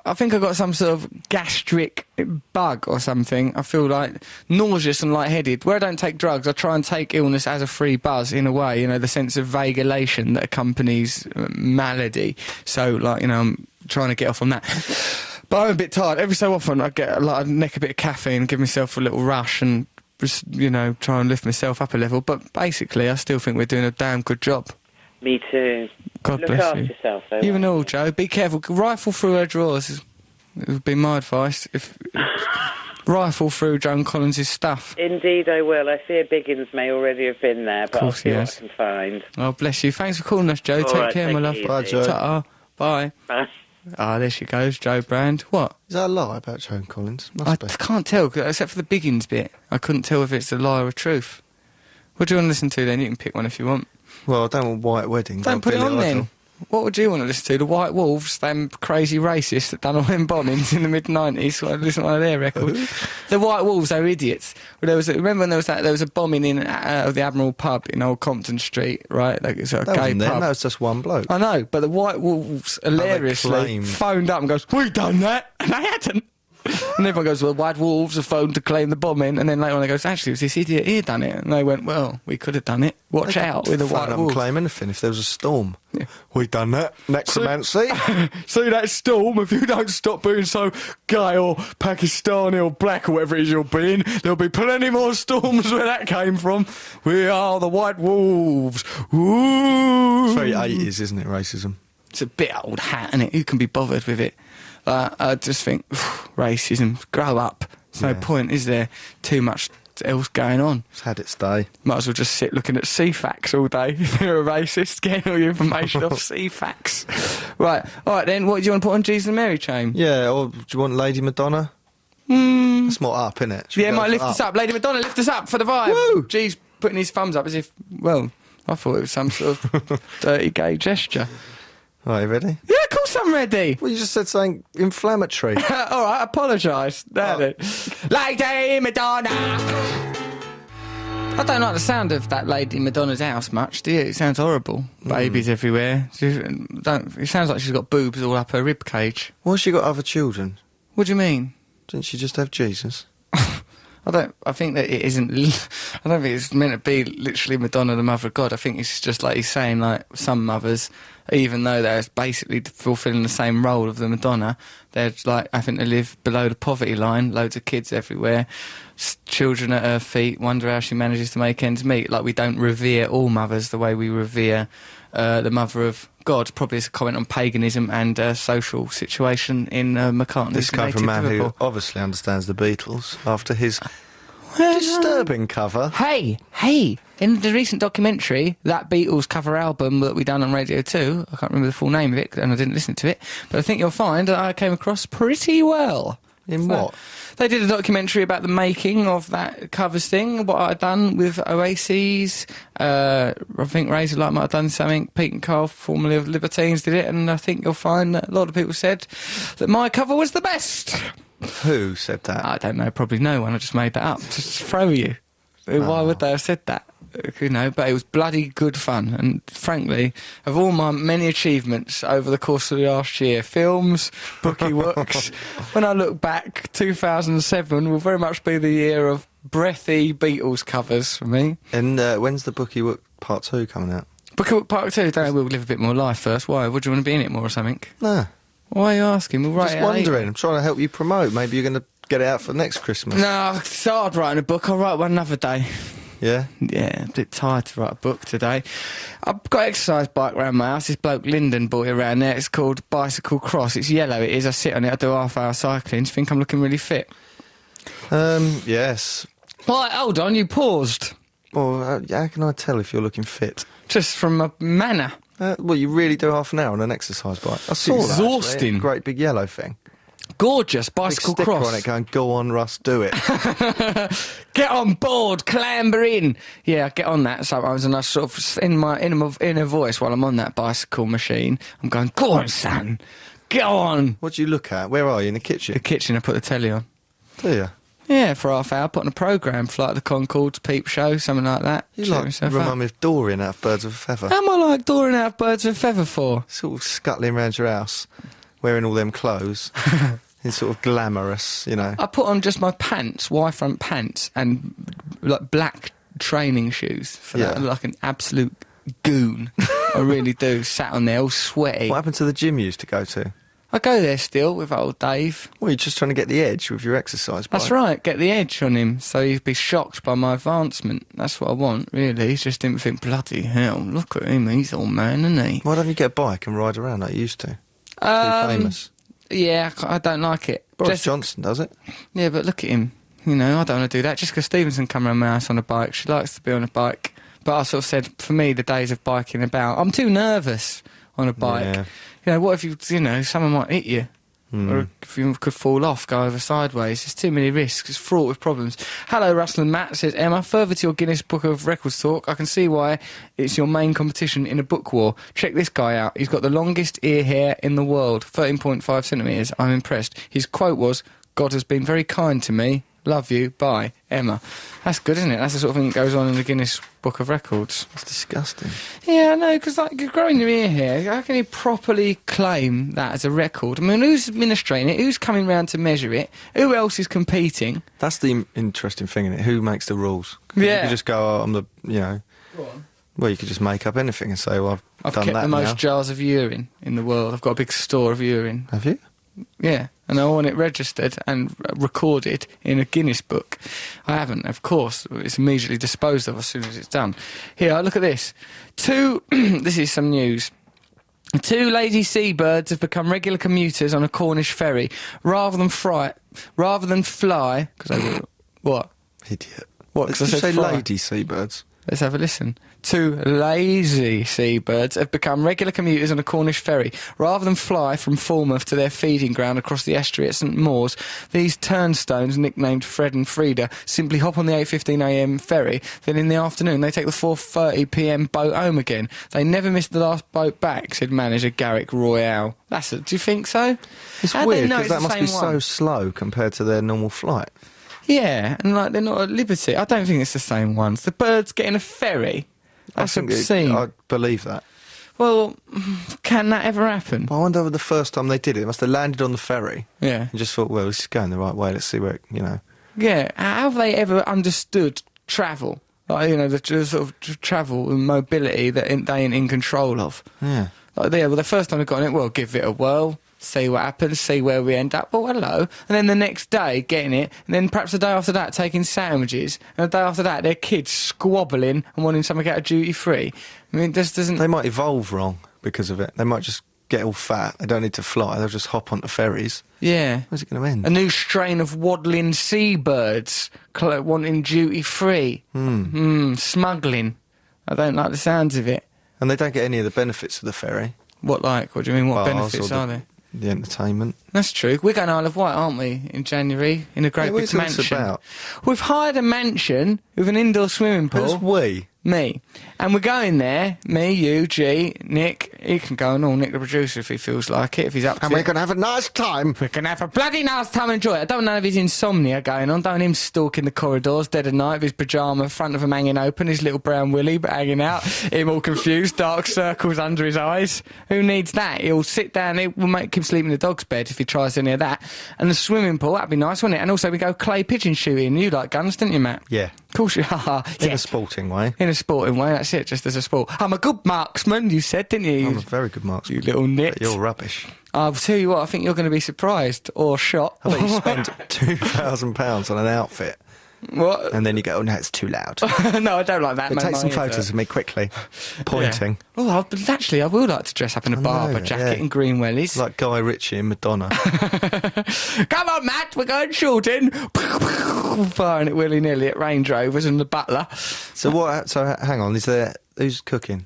I think I've got some sort of gastric bug or something. I feel like nauseous and lightheaded. Where I don't take drugs, I try and take illness as a free buzz in a way, you know, the sense of vague elation that accompanies malady. So, like, you know, I'm trying to get off on that. But I'm a bit tired. Every so often I get, I neck a bit of caffeine, give myself a little rush and just, you know, try and lift myself up a level. But basically, I still think we're doing a damn good job. Me too. God Look bless after you. yourself, though. You and all, Joe. Be careful. Rifle through her drawers. It would be my advice. Rifle through Joan Collins' stuff. Indeed, I will. I fear Biggins may already have been there, but I'll course see he what has. I can find. Oh, bless you. Thanks for calling us, Joe. All Take right, care, take my it love. easy. Bye, Joe. Ta-ta. Bye. Bye. Ah, there she goes, Joe Brand. What? Is that a lie about Joan Collins? I Must be. can't tell, except for the Biggins bit. I couldn't tell if it's a lie or a truth. What do you want to listen to then? You can pick one if you want. Well, I don't want White Wedding. Don't put it on then. What would you want to listen to? The White Wolves, them crazy racists that done all them bombings in the mid-90s. I listen to one of their records. The White Wolves, they were idiots. Well, remember when there was a bombing in the Admiral pub in Old Compton Street, right? Like, it's a That gay wasn't them, pub. that was just one bloke. I know, but the White Wolves hilariously claimed. phoned up and goes, "We done that," and they hadn't. And everyone goes, "Well, White Wolves have phoned to claim the bombing," and then later on they goes, "Actually, it was this idiot here done it," and they went, "Well, we could have done it. Watch out with the Phone White up and Wolves." claim anything if there was a storm. Yeah. We done that. Necromancy. See that storm? If you don't stop being so gay or Pakistani or black or whatever it is you're being, there'll be plenty more storms where that came from. We are the White Wolves. Ooh. It's very 80s, isn't it, racism? It's a bit old hat, isn't it? Who can be bothered with it? I just think, racism, grow up. There's no point, is there? Too much else going on. It's had its day. Might as well just sit looking at CFAX all day if you're a racist, getting all your information off CFAX. Right, all right then, what do you want to put on Jesus and Mary chain? Yeah, or do you want Lady Madonna? It's more up, innit? Should we Yeah, go might for lift us up. Lady Madonna, lift us up for the vibe. Woo! G's putting his thumbs up as if, well, I thought it was some sort of dirty gay gesture. Right, you ready? Yeah, of course I'm ready. Well, you just said something inflammatory. All right, apologise. There it is. Lady Madonna. I don't like the sound of that Lady Madonna's house much, do you? It sounds horrible. Babies everywhere. It sounds like she's got boobs all up her rib cage. Why has she got other children? What do you mean? Didn't she just have Jesus? I think that it isn't. I don't think it's meant to be literally Madonna, the mother of God. I think it's just like he's saying, like some mothers, even though they're basically fulfilling the same role of the Madonna, they're like, I think they live below the poverty line. Loads of kids everywhere, children at her feet. Wonder how she manages to make ends meet. Like we don't revere all mothers the way we revere the mother of God. Probably it's a comment on paganism and social situation in McCartney's This came from a native man who Liverpool. obviously understands the Beatles after his Disturbing cover. Hey, in the recent documentary, that Beatles cover album that we done on Radio 2, I can't remember the full name of it, and I didn't listen to it, but I think you'll find that I came across pretty well. In what? They did a documentary about the making of that covers thing, what I'd done with Oasis, I think Razor Light might have done something, Pete and Carl, formerly of Libertines, did it, and I think you'll find that a lot of people said that my cover was the best. Who said that? I don't know, probably no one, I just made that up, just to throw you. Why would they have said that? You know, but it was bloody good fun, and frankly, of all my many achievements over the course of the last year, films, bookie works, when I look back, 2007 will very much be the year of breathy Beatles covers for me. And when's the Bookie Work Part 2 coming out? Bookie Work Part 2, don't know, we'll live a bit more life first. Why? Would you want to be in it more or something? No. Why are you asking? We'll write Just it out later. wondering. I'm trying to help you promote. Maybe you're going to get it out for next Christmas. No, it's hard writing a book, I'll write one another day. Yeah? Yeah, I'm a bit tired to write a book today. I've got an exercise bike around my house. This bloke Lyndon bought it around there. It's called Bicycle Cross. It's yellow, it is. I sit on it, I do half-hour cycling. Do you think I'm looking really fit? Yes. Right, hold on, you paused. Well, how can I tell if you're looking fit? Just from a manner. Well, you really do half an hour on an exercise bike. I saw that. Exhausting. Actually. Great big yellow thing. Gorgeous, Big Bicycle sticker Cross. on it going, go on, Russ, do it. Get on board, clamber in. Yeah, I get on that sometimes, and I sort of, in my inner voice while I'm on that bicycle machine, I'm going, go on, son, get on. What do you look at? Where are you, in the kitchen? The kitchen, I put the telly on. Do you? Yeah, for half hour, put on a programme for like the Concords, Peep Show, something like that. You Cheer like yourself up. remind me of Dorian out of Birds of a Feather. Am I like Dorian out of Birds of a Feather for? Sort of scuttling around your house, wearing all them clothes. It's sort of glamorous, you know. I put on just my pants, Y-front pants, and like black training shoes for that. I look like an absolute goon. I really do. Sat on there all sweaty. What happened to the gym you used to go to? I go there still with old Dave. Well, you're just trying to get the edge with your exercise bike. That's right, get the edge on him so he'd be shocked by my advancement. That's what I want, really. He just didn't think, bloody hell, look at him, he's all man, isn't he? Why don't you get a bike and ride around like you used to? Too famous. Yeah, I don't like it. Boris Johnson does it. Yeah, but look at him. You know, I don't want to do that. Jessica Stevenson come around my house on a bike. She likes to be on a bike. But I sort of said, for me, the days of biking about, I'm too nervous on a bike. Yeah. You know, what if someone might hit you? Or if you could fall off, go over sideways. There's too many risks. It's fraught with problems. Hello, Russell and Matt, says Emma. Further to your Guinness Book of Records talk, I can see why it's your main competition in a book war. Check this guy out. He's got the longest ear hair in the world, 13.5 centimetres. I'm impressed. His quote was, God has been very kind to me. Love you. Bye, Emma. That's good, isn't it? That's the sort of thing that goes on in the Guinness Book of Records. It's disgusting. Yeah, I know, because like, you're growing your ear hair. How can you properly claim that as a record? I mean, who's administrating it? Who's coming round to measure it? Who else is competing? That's the interesting thing, isn't it? Who makes the rules? Yeah. You could just go, I'm the, you know... Well, you could just make up anything and say, well, I've done kept that the most now. jars of urine in the world. I've got a big store of urine. Have you? Yeah, and I want it registered and recorded in a Guinness book. I haven't, of course. It's immediately disposed of as soon as it's done. Here, look at this. This is some news. 2 lazy seabirds have become regular commuters on a Cornish ferry. Rather than fly... Because they... What? Idiot. What? Did 'Cause I you said say fly. lady seabirds? Let's have a listen. 2 lazy seabirds have become regular commuters on a Cornish ferry. Rather than fly from Falmouth to their feeding ground across the estuary at St Mawes, these turnstones, nicknamed Fred and Frida, simply hop on the 8:15am ferry. Then in the afternoon, they take the 4:30pm boat home again. They never missed the last boat back, said manager Garrick Royale. Do you think so? It's How do they weird, know because it's that the must be same so one? slow compared to their normal flight. Yeah, and like they're not at liberty. I don't think it's the same ones. The birds get in a ferry. That's obscene. I believe that. Well, can that ever happen? But I wonder if the first time they did it, they must have landed on the ferry Yeah. and just thought, well, this is going the right way, let's see where it, you know. Yeah, how have they ever understood travel? Like, you know, the sort of travel and mobility that they ain't in control of. Yeah. Like, well, the first time they got on it, well, give it a whirl, see what happens, see where we end up. Oh, hello. And then the next day, getting it, and then perhaps the day after that, taking sandwiches, and the day after that, their kids squabbling and wanting something out of duty free. I mean, this doesn't... They might evolve wrong because of it. They might just get all fat. They don't need to fly. They'll just hop onto ferries. Yeah. Where's it going to end? A new strain of waddling seabirds wanting duty-free. Smuggling. I don't like the sounds of it. And they don't get any of the benefits of the ferry. What do you mean? What Bars benefits or are there? The entertainment. That's true. We're going Isle of Wight, aren't we, in January, in a great big what's this mansion. about? We've hired a mansion with an indoor swimming pool. Who's we? Me. And we're going there, me, you, G, Nick. He can go and all, Nick the producer, if he feels like it, if he's up to And we're it. going to have a nice time. We can have a bloody nice time and enjoy it. I don't know if his insomnia going on. Don't him stalking the corridors dead of night with his pyjama, front of him hanging open, his little brown willy but hanging out, him all confused, dark circles under his eyes. Who needs that? He'll sit down, it will make him sleep in the dog's bed if he tries any of that. And the swimming pool, that'd be nice, wouldn't it? And also we go clay pigeon shooting. You like guns, didn't you, Matt? Yeah. Of course you are. In a sporting way. In a sporting way, that's it, just as a sport. I'm a good marksman, you said, didn't you? I'm a very good marksman. You little nit. But you're rubbish. I'll tell you what, I think you're going to be surprised or shot. I bet you spend £2,000 on an outfit. What? And then you go, oh no, it's too loud. No, I don't like that. But man. take some My ears photos hurt. of me quickly, pointing. Yeah. Oh, actually, I would like to dress up in a I barber know, jacket yeah. and green wellies. Like Guy Ritchie and Madonna. Come on, Matt, we're going shooting. Firing it willy-nilly at Range Rovers and the butler. So hang on, who's cooking?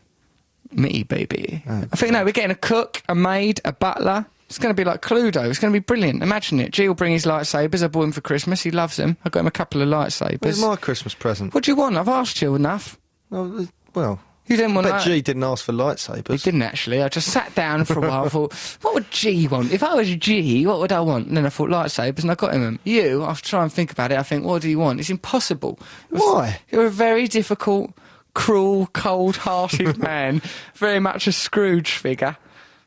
Me, baby. Oh, I think, no, we're getting a cook, a maid, a butler. It's going to be like Cluedo. It's going to be brilliant. Imagine it. G will bring his lightsabers. I bought him for Christmas. He loves them. I got him a couple of lightsabers. Where's my Christmas present? What do you want? I've asked you enough. Oh, well, You didn't want I bet that. G didn't ask for lightsabers. He didn't actually. I just sat down for a while and thought, what would G want? If I was G, what would I want? And then I thought lightsabers and I got him them. You, I'll try and think about it. I think, what do you want? It's impossible. Why? You're a very difficult, cruel, cold-hearted man. Very much a Scrooge figure.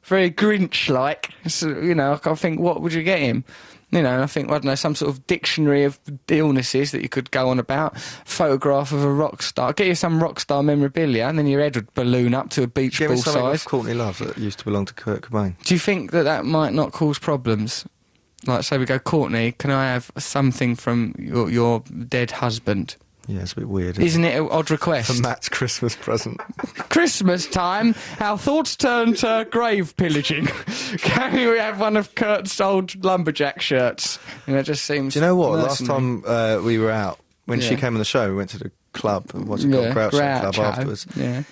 Very Grinch-like. So, you know, I think, what would you get him? You know, I think, I don't know, some sort of dictionary of illnesses that you could go on about. Photograph of a rock star. Get you some rock star memorabilia, and then your head would balloon up to a beach Give me ball something size. with Courtney Love that used to belong to Kurt Cobain. Do you think that might not cause problems? Like, say we go, Courtney, can I have something from your dead husband? Yeah, it's a bit weird. Isn't it an odd request? For Matt's Christmas present. Christmas time, our thoughts turn to grave pillaging. Can we have one of Kurt's old lumberjack shirts? And it just seems. Do you know what? mercenary. Last time we were out, when she Yeah. came on the show, we went to the club, what's it called, Groucho Club afterwards. Yeah.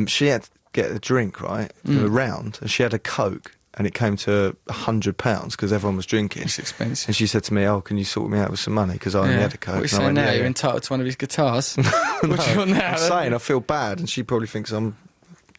She had to get a drink, right, a round, and she had a Coke, and it came to £100 because everyone was drinking. It's expensive. And she said to me, oh, can you sort me out with some money? Because I only had a Coke. What are you And I saying went, now? "Yeah, You're yeah." entitled to one of his guitars. What do you want now? I'm saying, I feel bad, and she probably thinks I'm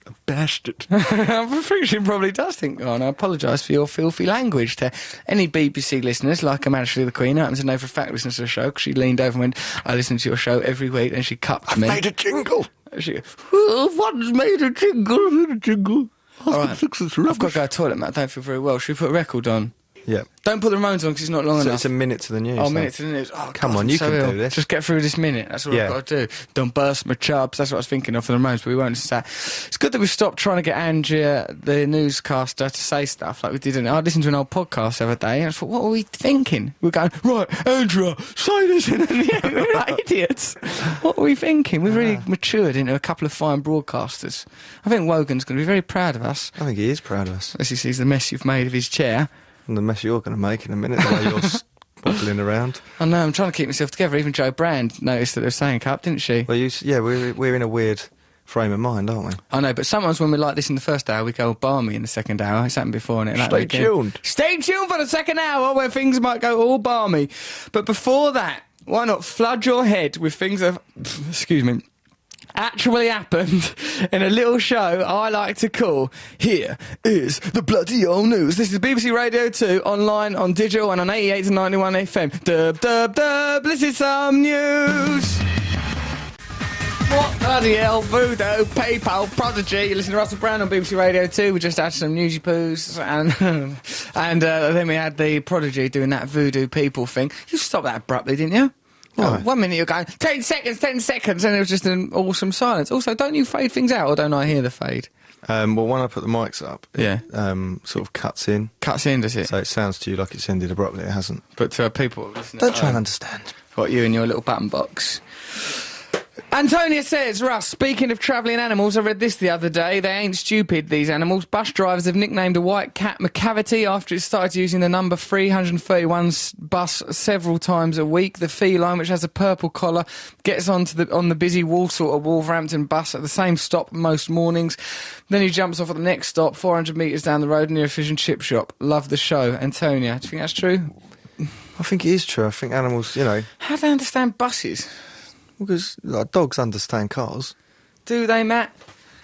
a bastard. I think she probably does think, oh, and I apologise for your filthy language to any BBC listeners, like Ashley the Queen, who happens to know for a fact listens to the show, because she leaned over and went, I listen to your show every week, and she cupped me. Made a jingle. She goes, one's made a jingle, made a jingle. All right. I've got to go to the toilet, Matt. I don't feel very well. Should we put a record on? Yeah. Don't put the Ramones on because it's not long So enough. it's a minute to the news. Oh, though. minute to the news. Oh, Come God, on, I'm you so can ill. do this. Just get through this minute. That's what Yeah. I've got to do. Don't burst my chubs. That's what I was thinking of for the Ramones, but we won't say. It's good that we've stopped trying to get Andrea, the newscaster, to say stuff like we did. I listened to an old podcast the other day and I thought, what were we thinking? We're going, right, Andrea, say this. And we're like idiots. What were we thinking? We've really matured into a couple of fine broadcasters. I think Wogan's going to be very proud of us I think he is proud of us. as he sees the mess you've made of his chair. And the mess you're going to make in a minute, the way you're wobbling around. I know, I'm trying to keep myself together. Even Jo Brand noticed that they were saying cup, didn't she? Well, we're in a weird frame of mind, aren't we? I know, but sometimes when we're like this in the first hour, we go balmy in the second hour. It's happened before, and Stay tuned. Stay tuned for the second hour where things might go all balmy. But before that, why not flood your head with things that have, excuse me, actually happened in a little show I like to call Here Is the Bloody Old News. This is BBC Radio 2, online, on digital, and on 88 to 91 FM. Dub, dub, dub, this is some news. What bloody hell, Voodoo, PayPal, Prodigy. You listen to Russell Brand on BBC Radio 2. We just had some newsy poos, and then we had the Prodigy doing that Voodoo people thing. You stopped that abruptly, didn't you? No. Oh, 1 minute you're going, 10 seconds, and it was just an awesome silence. Also, don't you fade things out, or don't I hear the fade? Well, when I put the mics up, Yeah. it sort of cuts in. Cuts in, does it? So it sounds to you like it's ended abruptly. It hasn't. But to people listening Don't at try and home, understand. got you in your little button box. Antonia says, Russ, speaking of travelling animals, I read this the other day. They ain't stupid, these animals. Bus drivers have nicknamed a white cat McCavity after it started using the number 331 bus several times a week. The feline, which has a purple collar, gets on the busy Walsall or Wolverhampton bus at the same stop most mornings. Then he jumps off at the next stop, 400 metres down the road near a fish and chip shop. Love the show. Antonia, do you think that's true? I think it is true. I think animals, you know... How do they understand buses? Because like, dogs understand cars. Do they, Matt?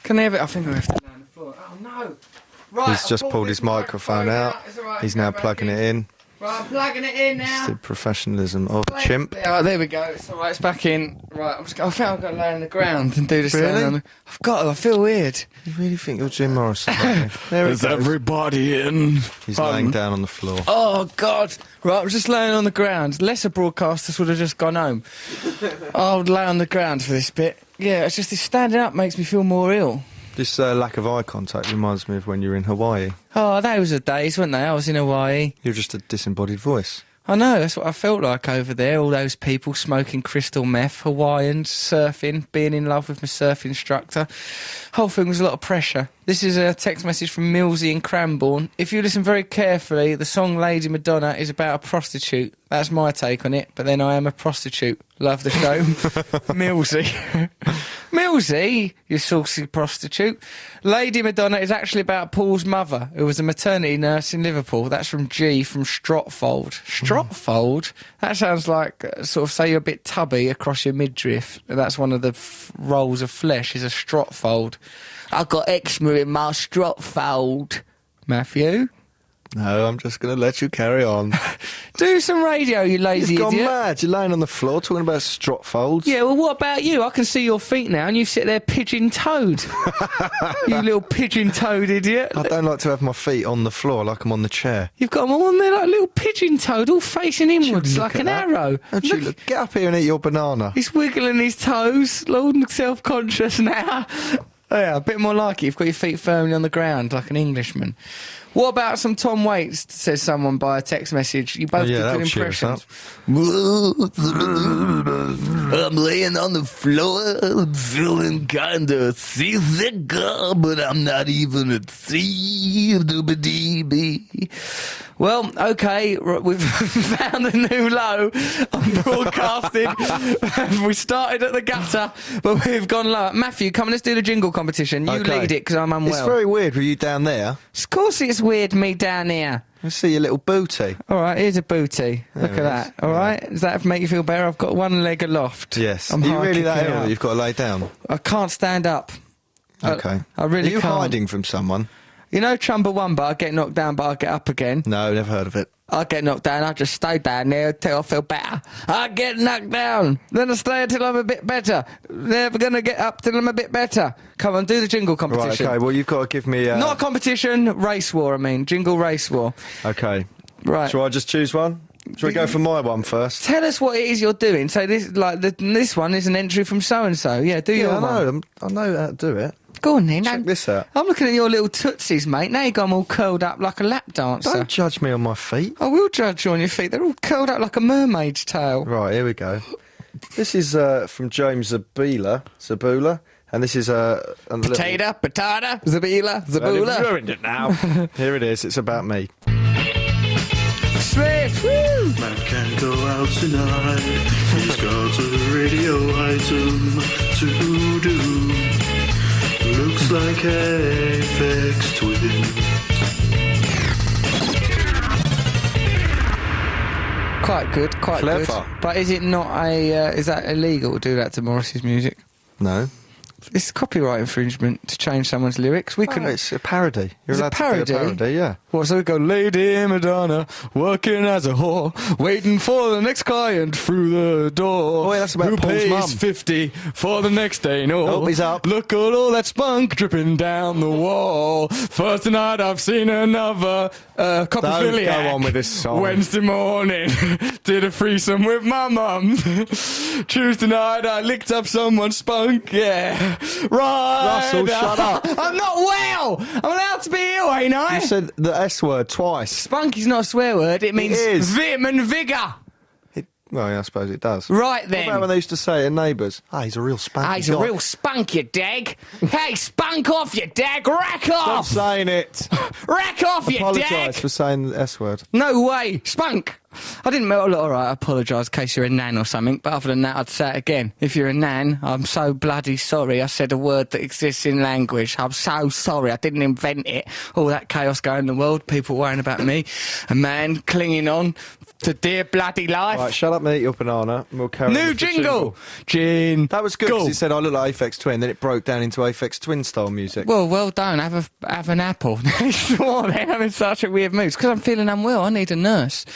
Can they have it? I think I have to lay on the floor. Oh, no. Right, He's just pulled his microphone out. It's all right, He's now plugging it in. Right, I'm plugging it in now. It's the professionalism of a chimp. Yeah, there we go. It's all right, it's back in. Right, I think I've got to lay on the ground and do this. Really? I've got to. I feel weird. You really think you're Jim Morrison? There it Is goes. everybody in? He's laying down on the floor. Oh, God. Right, I'm just laying on the ground. Lesser broadcasters would have just gone home. I'll lay on the ground for this bit. Yeah, it's just this standing up makes me feel more ill. This lack of eye contact reminds me of when you were in Hawaii. Oh, those were days, weren't they? I was in Hawaii. You're just a disembodied voice. I know, that's what I felt like over there. All those people smoking crystal meth, Hawaiians, surfing, being in love with my surf instructor. Whole thing was a lot of pressure. This is a text message from Millsy in Cranbourne. If you listen very carefully, the song Lady Madonna is about a prostitute. That's my take on it, but then I am a prostitute. Love the show. Millsy. Millsy, you saucy prostitute. Lady Madonna is actually about Paul's mother, who was a maternity nurse in Liverpool. That's from G from Stropfold. Stropfold? That sounds like, sort of, say you're a bit tubby across your midriff. That's one of the rolls of flesh, is a Stropfold. I've got eczema in my Stropfold. Matthew? No, I'm just going to let you carry on. Do some radio, you lazy You've gone idiot. mad. You're laying on the floor talking about strop folds. Yeah, well, what about you? I can see your feet now, and you sit there pigeon-toed. You little pigeon-toed idiot. I don't like to have my feet on the floor like I'm on the chair. You've got them all on there like a little pigeon-toed, all facing inwards Look like at an that. arrow. Don't you look, get up here and eat your banana. He's wiggling his toes, all self-conscious now. Oh, yeah, a bit more like it. You've got your feet firmly on the ground like an Englishman. What about some Tom Waits, says someone by a text message. You both did good that'll cheer us impressions. I'm laying on the floor, I'm feeling kinda seasick, but I'm not even at sea. Well, OK, we've found a new low on broadcasting. We started at the gutter, but we've gone lower. Matthew, come on, let's do the jingle competition. You Okay. lead it, because I'm unwell. It's very weird with you down there. Of course it's weird, me down here. Let's see your little booty. All right, here's a booty. Look at There it that. is. All right? Does that make you feel better? I've got one leg aloft. Yes. I'm Are you hard really that kicking ill out. that you've got to lay down? I can't stand up. Okay. I really Are you can't. hiding from someone? You know Chumbawamba, I get knocked down, but I get up again. No, never heard of it. I get knocked down, I just stay down there until I feel better. I get knocked down, then I stay until I'm a bit better. Never going to get up till I'm a bit better. Come on, do the jingle Right, competition. okay, well, you've got to give me... Not a competition, race war, I mean. Jingle race war. Okay. Right. Shall I just choose one? Shall we go for my one first? Tell us what it is you're doing. So this one is an entry from so-and-so. Yeah, do your Yeah, I one. know. I know how to do it. Go on then. Check this out. I'm looking at your little tootsies, mate. Now you've got them all curled up like a lap dancer. Don't judge me on my feet. I will judge you on your feet. They're all curled up like a mermaid's tail. Right, here we go. This is from James Zabula, and this is a Potato, patata, zabila, You've zabula. ruined it now. Here it is. It's about me. Swift, woo! Man can't go out tonight. He's got a radio item to do. Looks like a fixed twin. Quite good, quite Clever. good. But is it not is that illegal to do that to Morrissey's music? No. It's copyright infringement to change someone's lyrics. We No, couldn't. it's a parody. You're It's a allowed to do a parody? parody, yeah. What, so we go, Lady Madonna, working as a whore, waiting for the next client through the door. Oh, wait, that's about Who Paul's pays mum. 50 for the next day? No. Oh, he's up. Look at all that spunk dripping down the wall. First night I've seen another coprophiliac. Don't go on with this song. Wednesday morning, did a threesome with my mum. Tuesday night I licked up someone's spunk, yeah. Right. Russell, shut up. I'm not well. I'm allowed to be ill, ain't I? You said the S word twice. Spunk is not a swear word. It means is. vim and vigour. Well, yeah, I suppose it does. Right What then. about when they used to say to neighbours, he's a real spunk. He's a real spunk, you dag. Hey, spunk off, you dag. Rack Stop off. saying it. Rack off, you Apologise dag. for saying the S word. No way. Spunk. I didn't mean, all right, I apologise in case you're a nan or something, but other than that, I'd say it again. If you're a nan, I'm so bloody sorry I said a word that exists in language. I'm so sorry, I didn't invent it. All that chaos going in the world, people worrying about me, a man clinging on to dear bloody life. Right, shut up and eat your banana, and we'll carry on New with the jingle! Jin. That was good, because it said I look like Aphex Twin, then it broke down into Aphex Twin style music. Well done. Have an apple. What? I'm in such a weird mood. It's because I'm feeling unwell. I need a nurse.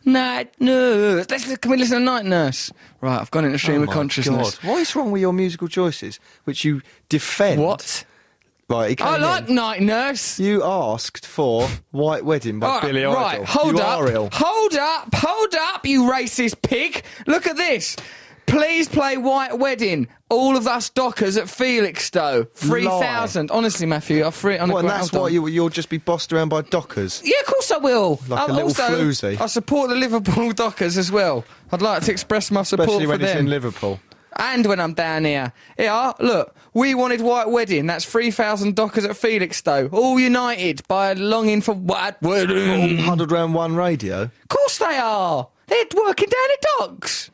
Night nurse. Can we listen to Night Nurse? Right, I've gone into stream of my consciousness. God. What is wrong with your musical choices, which you defend? What? Right, he came I like in. Night Nurse. You asked for White Wedding by All right, Billy right, Idol. hold You up. are ill. Hold up, you racist pig. Look at this. Please play White Wedding. All of us dockers at Felixstowe. 3,000. Honestly, Matthew, I'm free on What, a and ground. that's why you'll just be bossed around by dockers? Yeah, of course I will. Like a little also, floozy. I support the Liverpool Dockers as well. I'd like to express my support Especially for when it's them. in Liverpool. And when I'm down here. Yeah, look, we wanted White Wedding. That's 3,000 Dockers at Felixstowe. All united by a longing for White Wedding. All huddled round one radio. Of course they are. They're working down the docks.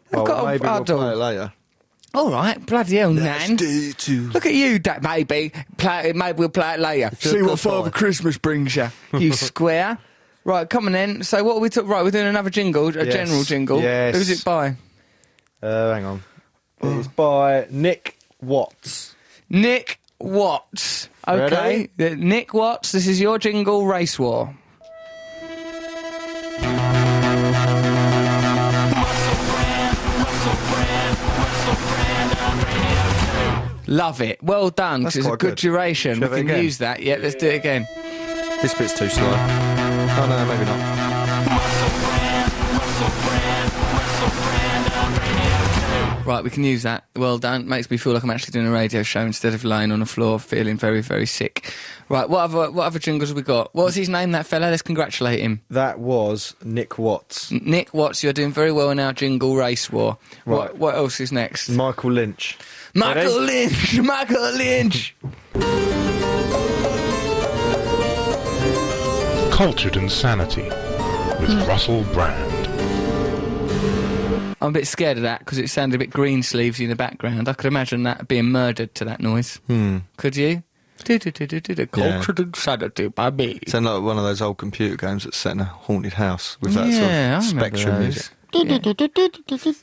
They've got maybe a we'll huddle. play it later. All right, bloody hell, Nan. Maybe Look at you, Dad. Maybe we'll play it later. See what Father Christmas brings you. You square. Right, come on then. So what we took? Right, we're doing another jingle, a Yes. general jingle. Yes. Who's it by? Hang on. It's by Nick Watts. Nick Watts. Okay, Nick Watts. This is your jingle, Race War. Love it. Well done. 'Cause That's it's a quite good good. duration. Shall We we can again? use that. Yeah, let's do it again. This bit's too slow. Oh, no, maybe not. Right, we can use that. Well done. Makes me feel like I'm actually doing a radio show instead of lying on the floor feeling very, very sick. Right, what other jingles have we got? What's his name, that fella? Let's congratulate him. That was Nick Watts. Nick Watts, you're doing very well in our jingle Race War. Right. What else is next? Michael Lynch. Michael Lynch! Michael Lynch! Cultured Insanity with Russell Brand. I'm a bit scared of that because it sounded a bit green sleevesy in the background. I could imagine that being murdered to that noise. Could you? Cultured Insanity by me. Sound like one of those old computer games that's set in a haunted house with that Yeah, sort I of remember spectrum those. music.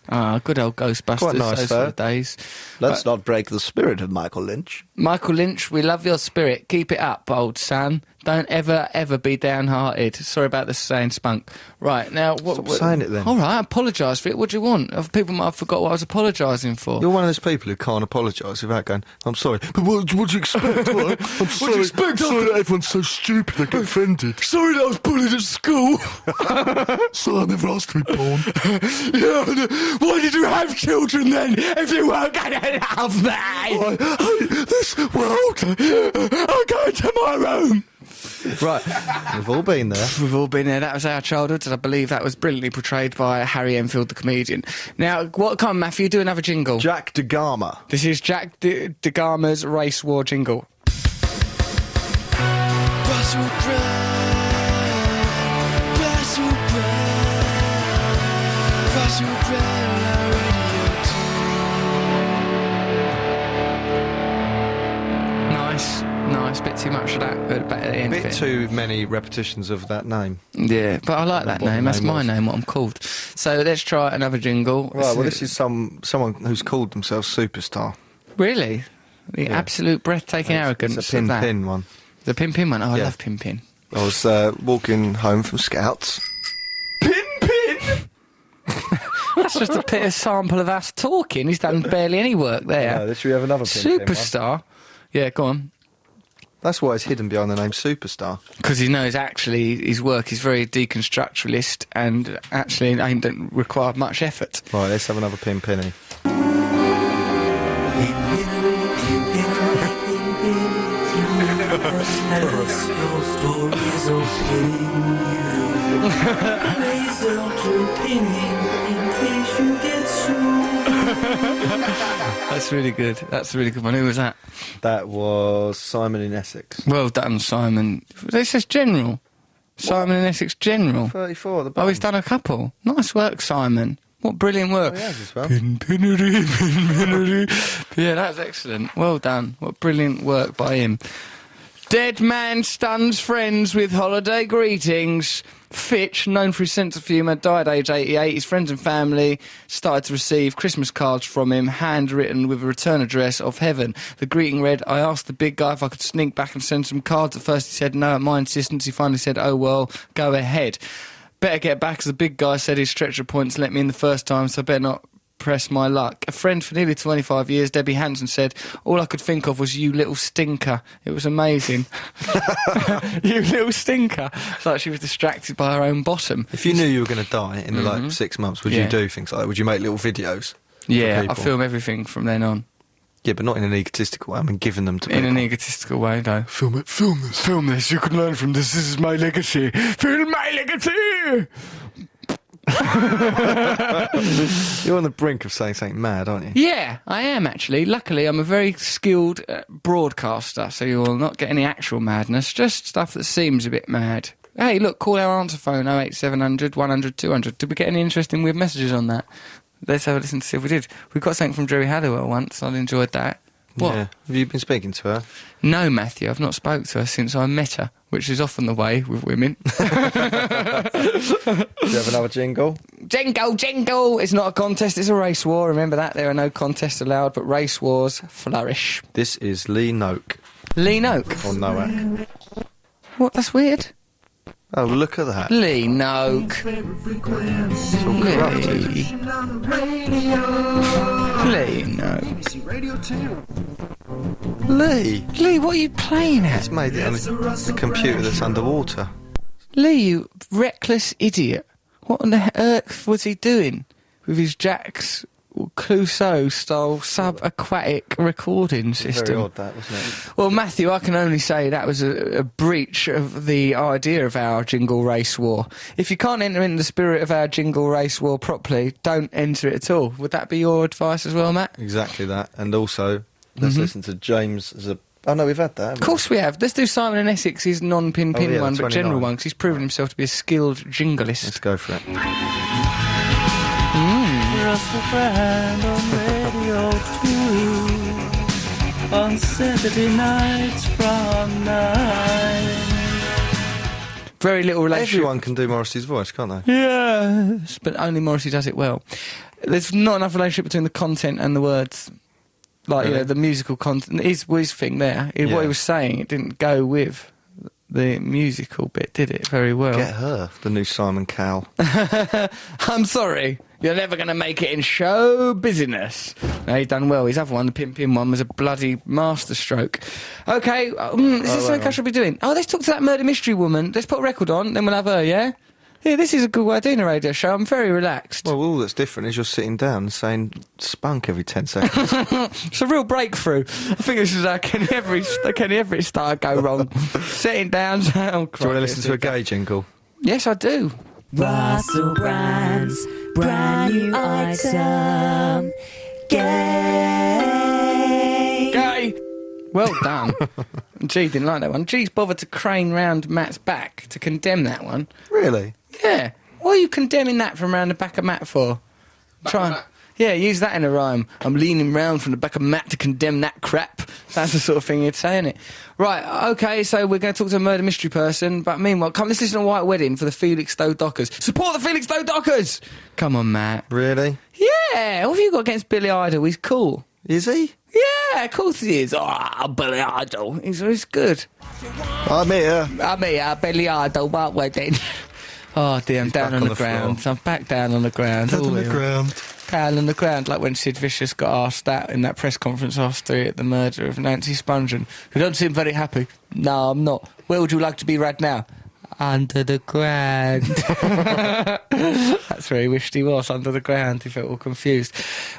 Ah, good old Ghostbusters. Quite nice, those though. sort of days. Let's not break the spirit of Michael Lynch. Michael Lynch, we love your spirit. Keep it up, old son. Don't ever, ever be downhearted. Sorry about the saying spunk. Right, now... Stop saying it then. All right, I apologise for it. What do you want? People might have forgot what I was apologising for. You're one of those people who can't apologise without going, I'm sorry. But what do you expect, right? I'm sorry. I'm sorry that everyone's so stupid they get offended. Sorry that I was bullied at school. Sorry I never asked to be born. Yeah, why did you have children then if you weren't going to have me? I hate this world. I'm going to my room. Right, We've all been there. we've all been there. That was our childhood, and I believe that was brilliantly portrayed by Harry Enfield, the comedian. Now, come on, Matthew, do another jingle. Jack DeGarma. This is Jack DeGarma's Race War jingle. Nice, bit too much of that at the A end of bit it. too many repetitions of that name. Yeah, but I like that What the name. That's name my was. name, what I'm called. So let's try another jingle. Right, well, this is someone who's called themselves Superstar. Really? The absolute breathtaking arrogance It's a of that. pin one. The Pin one. Oh, I Yeah. love Pin. I was walking home from Scouts. That's just a sample of us talking. He's done barely any work there. Should we have another pin one? Superstar. Yeah, go on. That's why it's hidden behind the name Superstar. Because he knows actually his work is very deconstructuralist and actually don't require much effort. Right, let's have another penny. That's really good. That's a really good one. Who was that? That was Simon in Essex. Well done, Simon. This says General. Simon in Essex General. 34 at the Oh, bottom. he's done a couple. Nice work, Simon. What brilliant work. Oh, he has as well. Yeah, that's excellent. Well done. What brilliant work by him. Dead man stuns friends with holiday greetings. Fitch, known for his sense of humour, died aged 88. His friends and family started to receive Christmas cards from him, handwritten with a return address of heaven. The greeting read, I asked the big guy if I could sneak back and send some cards. At first he said no. At my insistence, he finally said, oh, well, go ahead. Better get back, as the big guy said his stretcher points let me in the first time, so I better not press my luck. A friend for nearly 25 years, Debbie Hanson, said, all I could think of was you little stinker. It was amazing. You little stinker. It's like she was distracted by her own bottom. If you knew you were going to die in like 6 months, would you do things like that? Would you make little videos? Yeah, for I people? film everything from then on. Yeah, but not in an egotistical way. I mean, giving them to In people. an egotistical way, though. Film it, film this, you can learn from this is my legacy. Film my legacy! You're on the brink of saying something mad, aren't you? Yeah, I am actually. Luckily, I'm a very skilled broadcaster, so you will not get any actual madness, just stuff that seems a bit mad. Hey, look, call our answer phone, 08700 100 200. Did we get any interesting weird messages on that? Let's have a listen to see if we did. We got something from Jerry Halliwell once. I enjoyed that. What? Yeah. Have you been speaking to her? No, Matthew, I've not spoke to her since I met her, which is often the way with women. Do you have another jingle? Jingle, jingle! It's not a contest, it's a race war. Remember that? There are no contests allowed, but race wars flourish. This is Lee Noak. Lee Noak. Or Noak. What? That's weird. Oh, look at that. Lee Noak. It's all corrupted. Lee Noak. Lee! Lee, what are you playing It's at? made it on a computer that's underwater. Lee, you reckless idiot. What on the earth was he doing with his Jack's Clouseau-style sub-aquatic recording system? Very odd, that, wasn't it? Well, Matthew, I can only say that was a breach of the idea of our jingle race war. If you can't enter in the spirit of our jingle race war properly, don't enter it at all. Would that be your advice as well, Matt? Exactly that. And also, let's listen to James as a... Oh, no, we've had that. Of course we have. Let's do Simon and Essex's non-pin-pin Oh, yeah, one, the but general 29. one, because he's proven himself to be a skilled jinglist. Let's go for it. Russell Brand on Radio 2 on Saturday nights from 9. Very little relationship. Everyone can do Morrissey's voice, can't they? Yes, but only Morrissey does it well. There's not enough relationship between the content and the words. Like, you Really? know, the musical content. His thing there, what Yeah. he was saying, it didn't go with the musical bit, did it? Very well. Get her, the new Simon Cowell. I'm sorry, you're never going to make it in show business. No, he's done well. His other one, the Pin one, was a bloody masterstroke. Okay, is this something I should be doing? Oh, let's talk to that murder mystery woman. Let's put a record on, then we'll have her, yeah? Yeah, this is a good way of doing a radio show. I'm very relaxed. Well, all that's different is you're sitting down and saying spunk every 10 seconds. It's a real breakthrough. I think this is how Kenny Everett started go wrong. Sitting down. Oh, Do you want to listen to a gay jingle? Yes, I do. Russell Brand's brand new item. Gay. Gay. Well done. G didn't like that one. G's bothered to crane round Matt's back to condemn that one. Really? Yeah. What are you condemning that from round the back of Matt for? Yeah, use that in a rhyme. I'm leaning round from the back of Matt to condemn that crap. That's the sort of thing you'd say, innit? Right, okay, so we're going to talk to a murder mystery person, but meanwhile, come, let's listen to White Wedding for the Felix Stowe Dockers. Support the Felix Stowe Dockers! Come on, Matt. Really? Yeah, what have you got against Billy Idol? He's cool. Is he? Yeah, of course he is. Oh, Billy Idol. He's good. I'm here. I'm here, Billy Idol, White Wedding. Oh dear, I'm down back on on the the ground. floor. I'm back down on the ground. Down on Oh, the yeah. ground. Down on the ground, like when Sid Vicious got asked that in that press conference after the murder of Nancy Spungen, who don't seem very happy. No, I'm not. Where would you like to be right now? under the ground. That's where he wished he was, under the ground. He felt all confused.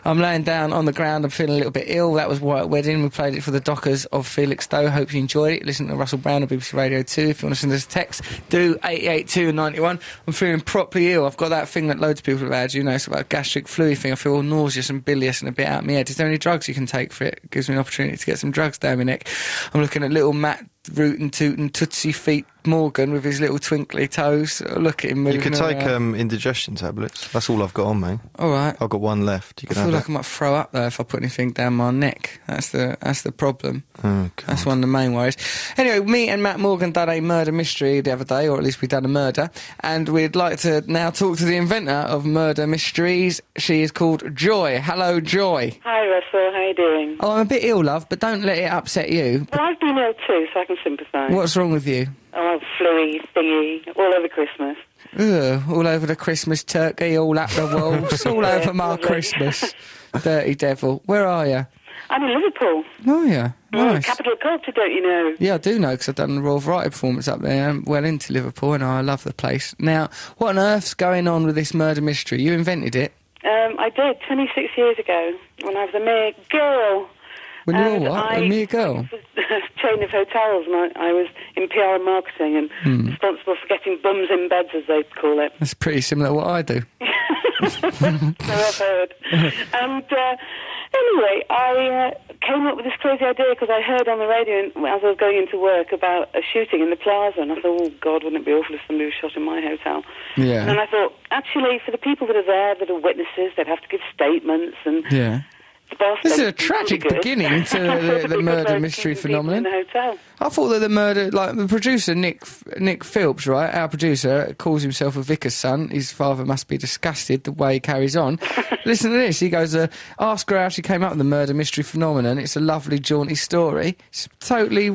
I'm laying down on the ground. I'm feeling a little bit ill. That was White Wedding. We played it for the Dockers of Felixstowe. Hope you enjoyed it. Listen to Russell Brown on BBC Radio 2. If you want to send us a text, do 88291. I'm feeling properly ill. I've got that thing that loads of people have had, you know, it's about a gastric fluid thing. I feel all nauseous and bilious and a bit out of my head. Is there any drugs you can take for it? It gives me an opportunity to get some drugs down my neck. I'm looking at little Matt rootin' tootin' tootsie feet Morgan with his little twinkly toes. Look at him moving. You can take around. indigestion tablets. That's all I've got on me. All right. I've got one left. You can I feel have like I might throw up though if I put anything down my neck. That's the problem. Oh, God. That's one of the main worries. Anyway, me and Matt Morgan done a murder mystery the other day, or at least we done a murder, and we'd like to now talk to the inventor of murder mysteries. She is called Joy. Hello, Joy. Hi, Russell. How are you doing? Oh, I'm a bit ill, love, but don't let it upset you. Well, I've been ill too, so I can sympathise. What's wrong with you? Oh, flu-y, thingy, all over Christmas. Ugh, all over the Christmas turkey, all up the walls, all over my lovely. Christmas. Dirty devil. Where are you? I'm in Liverpool. Oh, yeah. Nice. Capital culture, don't you know? Yeah, I do know, because I've done the Royal Variety performance up there. I'm well into Liverpool, and I love the place. Now, what on earth's going on with this murder mystery? You invented it? I did, 26 years ago, when I was a mere girl. When you were what? A mere girl? A chain of hotels, and I was in PR and marketing and responsible for getting bums in beds, as they call it. That's pretty similar to what I do. So I've heard. And anyway, I came up with this crazy idea because I heard on the radio as I was going into work about a shooting in the plaza, and I thought, oh, God, wouldn't it be awful if somebody was shot in my hotel? Yeah. And then I thought, actually, for the people that are there, that are witnesses, they'd have to give statements and... Yeah. This is a tragic good. beginning to the murder mystery phenomenon. In the hotel. I thought that the murder, like the producer Nick Phillips, right, our producer, calls himself a vicar's son. His father must be disgusted the way he carries on. Listen to this. He goes, ask her how she came up with the murder mystery phenomenon. It's a lovely, jaunty story. It's totally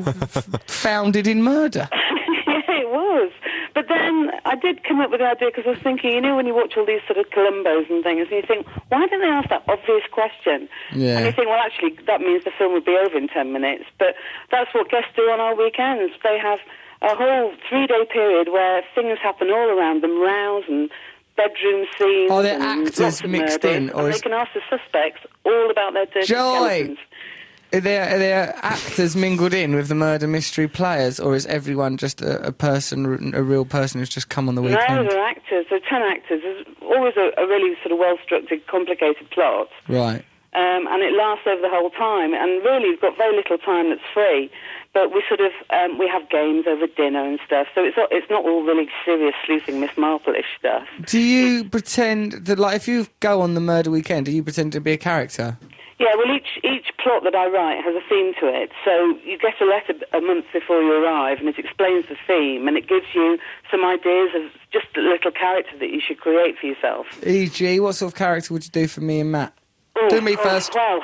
founded in murder. Yeah, it was. But then I did come up with the idea because I was thinking, you know, when you watch all these sort of Columbos and things, and you think, why don't they ask that obvious question? Yeah. And you think, well, actually, that means the film would be over in 10 minutes. But that's what guests do on our weekends. They have a whole 3-day period where things happen all around them, rows and bedroom scenes. Are there and actors lots of mixed murders, in? Or and is... they can ask the suspects all about their dirty skeletons. Are there actors mingled in with the murder mystery players, or is everyone just a person, a real person who's just come on the weekend? No, they're actors. There are 10 actors. There's always a really sort of well-structured, complicated plot. Right. And it lasts over the whole time. And really, you've got very little time that's free. But we sort of, we have games over dinner and stuff. So it's not all really serious sleuthing Miss Marple-ish stuff. Do you pretend that, like, if you go on the murder weekend, do you pretend to be a character? Yeah, well, each plot that I write has a theme to it. So you get a letter a month before you arrive, and it explains the theme, and it gives you some ideas of just a little character that you should create for yourself. E.g., what sort of character would you do for me and Matt? Do me first. Well,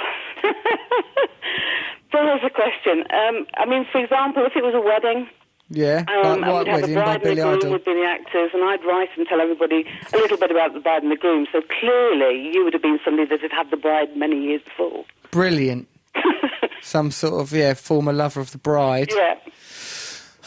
there's a question. I mean, for example, if it was a wedding... Yeah, like White Wedding by Billy and the groom Idol. would be the actors, and I'd write and tell everybody a little bit about the bride and the groom. So clearly, you would have been somebody that had had the bride many years before. Brilliant. Some sort of, former lover of the bride. Yeah.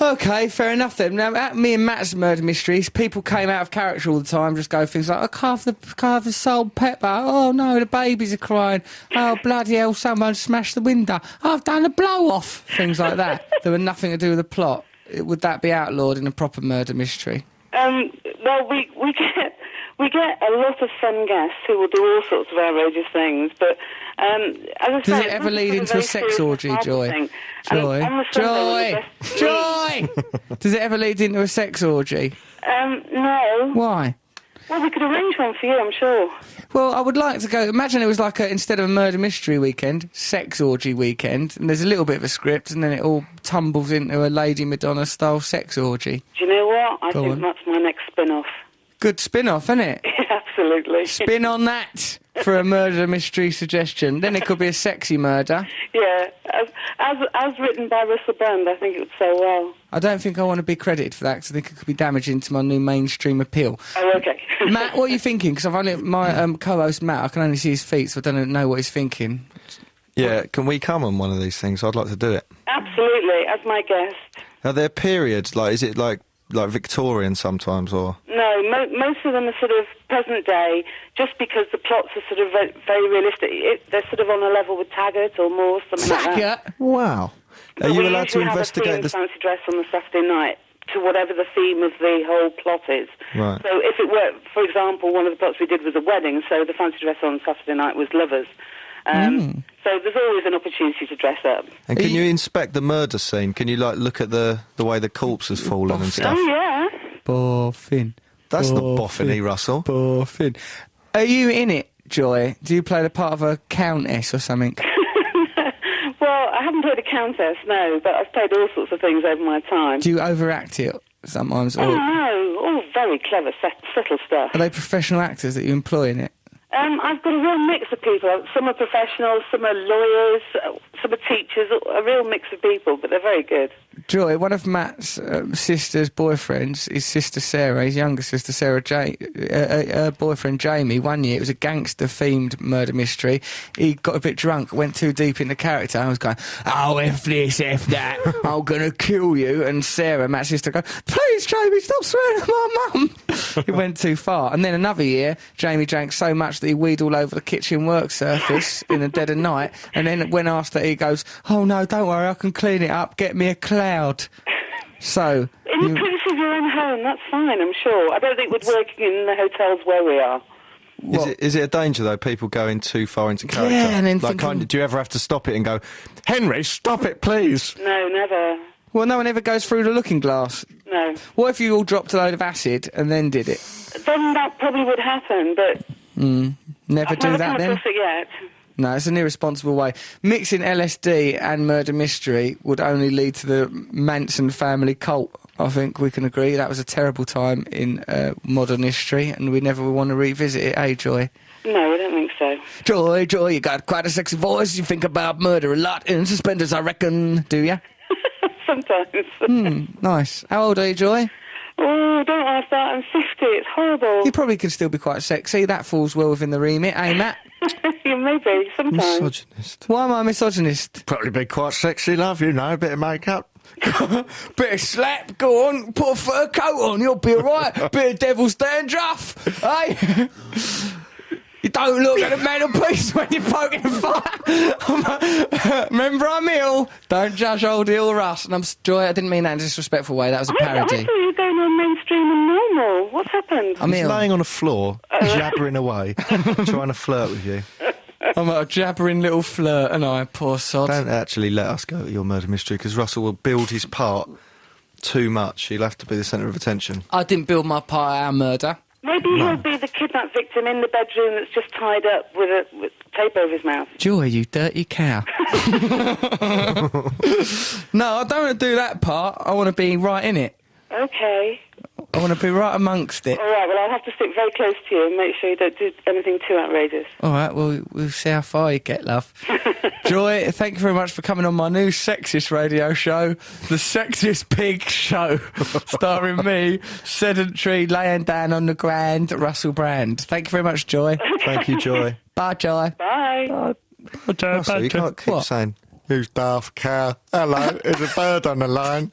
Okay, fair enough then. Now, at me and Matt's murder mysteries, people came out of character all the time, just go things like, I can't have the salt pepper. Oh no, the babies are crying. Oh bloody hell, someone smashed the window. I've done a blow-off. Things like that. There were nothing to do with the plot. Would that be outlawed in a proper murder mystery? Well, we get a lot of fun guests who will do all sorts of outrageous things, but as I say, does it ever lead into a sex orgy, Joy? Joy? Does it ever lead into a sex orgy? No. Why? Well, we could arrange one for you, I'm sure. Well, I would like to go... Imagine it was like, instead of a murder mystery weekend, sex orgy weekend, and there's a little bit of a script, and then it all tumbles into a Lady Madonna-style sex orgy. Do you know what? I think that's my next spin-off. Good spin-off, isn't it? Absolutely. Spin on that for a murder mystery suggestion. Then it could be a sexy murder. Yeah. As written by Russell Brand, I think it would sell well. I don't think I want to be credited for that, because I think it could be damaging to my new mainstream appeal. Oh, okay. Matt, what are you thinking? Because I've only... My co-host, Matt, I can only see his feet, so I don't know what he's thinking. Yeah, can we come on one of these things? I'd like to do it. Absolutely, as my guest. Are there periods, like, is it like like Victorian sometimes, or? No, most of them are sort of present day, just because the plots are sort of very realistic. They're sort of on a level with Taggart or more, something like that. Wow. Are you allowed to investigate this? Fancy dress on the Saturday night to whatever the theme of the whole plot is. Right. So if it were, for example, one of the plots we did was a wedding, so the fancy dress on Saturday night was lovers. So there's always an opportunity to dress up. And can you inspect the murder scene? Can you, like, look at the way the corpse has fallen and stuff? Oh, yeah. Boffin. That's not boffiny, Russell. Boffin. Are you in it, Joy? Do you play the part of a countess or something? Well, I haven't played a countess, no, but I've played all sorts of things over my time. Do you overact it sometimes? Oh, no. All very clever, subtle stuff. Are they professional actors that you employ in it? I've got a real mix of people. Some are professionals, some are lawyers, some are teachers, a real mix of people, but they're very good. Joy, one of Matt's sister's boyfriends, his sister Sarah, his younger sister Sarah, her boyfriend Jamie, one year, it was a gangster-themed murder mystery. He got a bit drunk, went too deep into character, and was going, oh, F this, F that, I'm gonna kill you. And Sarah, Matt's sister, go, please, Jamie, stop swearing at my mum. He went too far. And then another year, Jamie drank so much that he weed all over the kitchen work surface in the dead of night, and then when asked that, he goes, oh no, don't worry, I can clean it up, get me a cloud. So in the privacy of your own home, that's fine, I'm sure. I don't think it would work in the hotels where we are. Is it a danger, though, people going too far into character? Yeah, and then do you ever have to stop it and go, Henry, stop it, please? No, never. Well, no one ever goes through the looking glass. No. What if you all dropped a load of acid and then did it? Then that probably would happen, but... Never do that then? I've never come across it yet. No, it's an irresponsible way. Mixing LSD and murder mystery would only lead to the Manson family cult. I think we can agree that was a terrible time in modern history, and we never want to revisit it, eh, Joy? No, I don't think so. Joy, you got quite a sexy voice. You think about murder a lot in suspenders, I reckon, do you? Sometimes. Nice. How old are you, Joy? Oh, don't ask that. I'm 50. It's horrible. You probably could still be quite sexy. That falls well within the remit, eh, Matt? Yeah, maybe. Sometimes. Misogynist. Why am I misogynist? Probably be quite sexy, love, you know, a bit of makeup. Bit of slap, go on, put a fur coat on, you'll be alright. Bit of devil's dandruff, eh? You don't look at a mantelpiece when you're poking fire. Remember, I'm ill. Don't judge old ill Russ. And Joy, I didn't mean that in a disrespectful way. That was a parody. I thought you were going on mainstream and normal. What's happened? I'm laying on a floor, jabbering away, trying to flirt with you. I'm a jabbering little flirt, and I, poor sod. Don't actually let us go to your murder mystery, because Russell will build his part too much. He'll have to be the centre of attention. I didn't build my part of our murder. Maybe he'll be the kidnapped victim in the bedroom that's just tied up with tape over his mouth. Joy, you dirty cow. No, I don't want to do that part. I want to be right in it. Okay. I want to be right amongst it. All right, well, I'll have to stick very close to you and make sure you don't do anything too outrageous. All right, well, we'll see how far you get, love. Joy, thank you very much for coming on my new sexist radio show, The Sexiest Pig Show, starring me, sedentary, laying down on the ground, Russell Brand. Thank you very much, Joy. Thank you, Joy. Bye, Joy. Bye. Russell, you can't keep saying, who's daft cow? Hello, there's a bird on the line.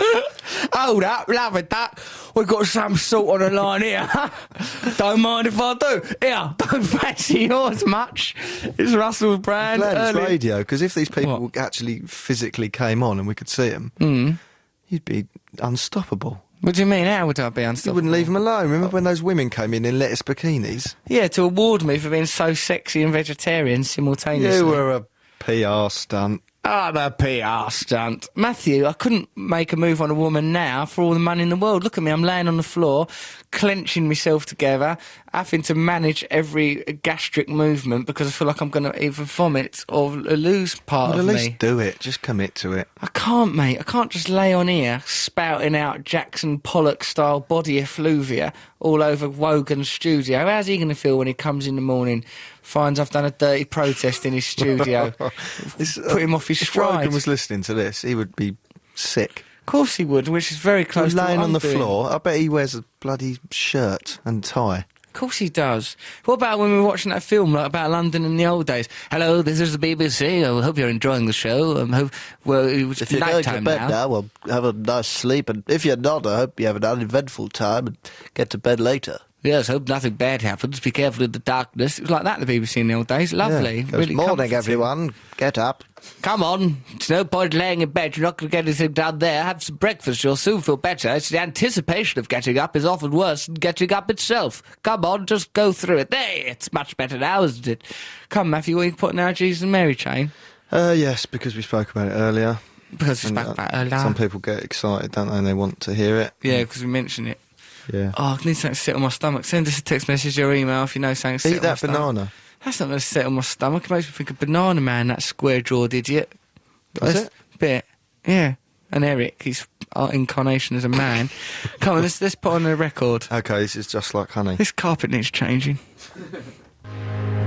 Hold up, love a duck. We've got some salt on the line here. Don't mind if I do. Here, don't fancy yours much. It's Russell Brand. I'm glad it's radio, because if these people actually physically came on and we could see them, you'd be unstoppable. What do you mean? How would I be unstoppable? You wouldn't leave them alone. Remember when those women came in lettuce bikinis? Yeah, to award me for being so sexy and vegetarian simultaneously. You were a PR stunt. I'm a PR stunt. Matthew, I couldn't make a move on a woman now for all the money in the world. Look at me, I'm laying on the floor, clenching myself together, having to manage every gastric movement because I feel like I'm going to either vomit or lose part of me. At least do it. Just commit to it. I can't, mate. I can't just lay on here spouting out Jackson Pollock-style body effluvia all over Wogan's studio. How's he going to feel when he comes in the morning, finds I've done a dirty protest in his studio? Put him off his stride. If Wogan was listening to this, he would be sick. Of course he would, which is very close to what laying I'm on the doing. floor. I bet he wears a bloody shirt and tie. Of course he does. What about when we were watching that film about London in the old days? Hello, this is the BBC. I hope you're enjoying the show. If you're going to bed now, well, have a nice sleep. And if you're not, I hope you have an uneventful time and get to bed later. Yes, hope nothing bad happens. Be careful in the darkness. It was like that, the BBC in the old days. Lovely. Yeah. Really morning, comforting. everyone. Get up. Come on. It's no point laying in bed. You're not going to get anything done there. Have some breakfast. You'll soon feel better. It's the anticipation of getting up is often worse than getting up itself. Come on, just go through it. There, it's much better now, isn't it? Come, Matthew, what are you putting our Jesus and Mary chain? Yes, because we spoke about it earlier. Because we spoke about it earlier. Some people get excited, don't they, and they want to hear it. Yeah, because we mentioned it. Yeah. Oh, I need something to sit on my stomach. Send us a text message or email if you know something to sit Eat on my that stomach. banana. That's not going to sit on my stomach. It makes me think of Banana Man, that square-jawed idiot. Is it? Bit. Yeah. And Eric, he's our incarnation as a man. Come on, let's put on a record. Okay, this is Just Like Honey. This carpet needs changing.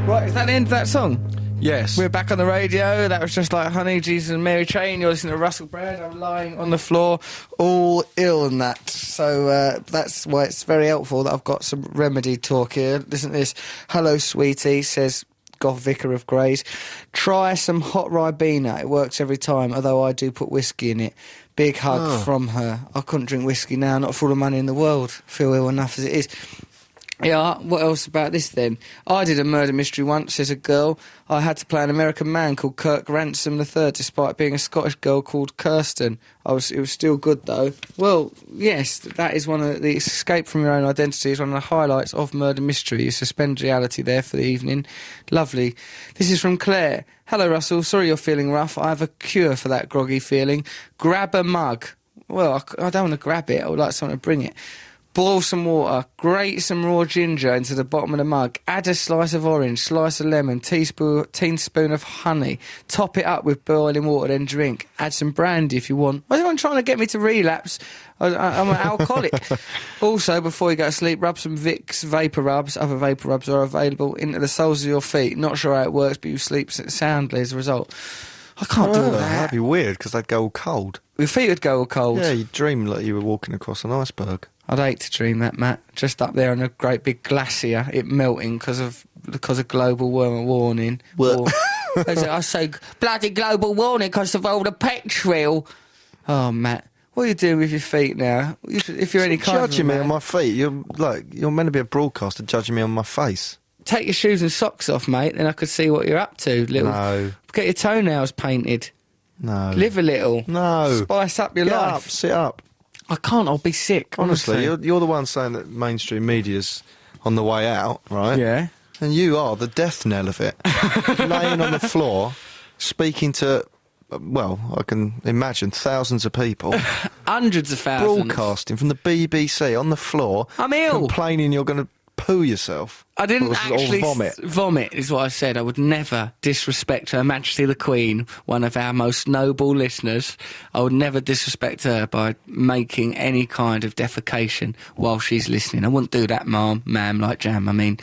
Right, is that the end of that song? Yes. We're back on the radio. That was Just Like Honey, Jesus and Mary Chain. You're listening to Russell Brand. I'm lying on the floor, all ill and that. So that's why it's very helpful that I've got some remedy talk here. Listen to this. Hello, sweetie, says Goth Vicar of Grays. Try some hot Ribena. It works every time, although I do put whiskey in it. Big hug from her. I couldn't drink whiskey now, not for all the money in the world. Feel ill enough as it is. Yeah, what else about this then? I did a murder mystery once as a girl. I had to play an American man called Kirk Ransom III, despite being a Scottish girl called Kirsten. It was still good though. Well, yes, that is one of the escape from your own identity is one of the highlights of murder mystery. You suspend reality there for the evening. Lovely. This is from Claire. Hello, Russell. Sorry you're feeling rough. I have a cure for that groggy feeling. Grab a mug. Well, I don't want to grab it. I would like someone to bring it. Boil some water, grate some raw ginger into the bottom of the mug, add a slice of orange, slice of lemon, teaspoon of honey, top it up with boiling water, then drink. Add some brandy if you want. Why is everyone trying to get me to relapse? I'm an alcoholic. Also, before you go to sleep, rub some Vicks Vapor Rubs, other Vapor Rubs are available, into the soles of your feet. Not sure how it works, but you sleep soundly as a result. I can't do all that. That'd be weird, because they'd go all cold. Your feet would go all cold. Yeah, you'd dream like you were walking across an iceberg. I'd hate to dream that, Matt. Just up there on a great big glacier, it melting because of global warming. What? I say bloody global warming because of all the petrol. Oh, Matt, what are you doing with your feet now? If you're any kind of judging me man, on my feet, you're meant to be a broadcaster judging me on my face. take your shoes and socks off, mate. Then I could see what you're up to. No. Get your toenails painted. No. Live a little. No. Spice up your Get life. up, sit up. I can't. I'll be sick. Honestly, you're the one saying that mainstream media's on the way out, right? Yeah. And you are the death knell of it. Laying on the floor, speaking to, well, I can imagine thousands of people. Hundreds of thousands. Broadcasting from the BBC on the floor. I'm ill. Complaining you're going to poo yourself. I didn't actually... Or vomit. Vomit is what I said. I would never disrespect Her Majesty the Queen, one of our most noble listeners. I would never disrespect her by making any kind of defecation while she's listening. I wouldn't do that, ma'am, like jam. I mean,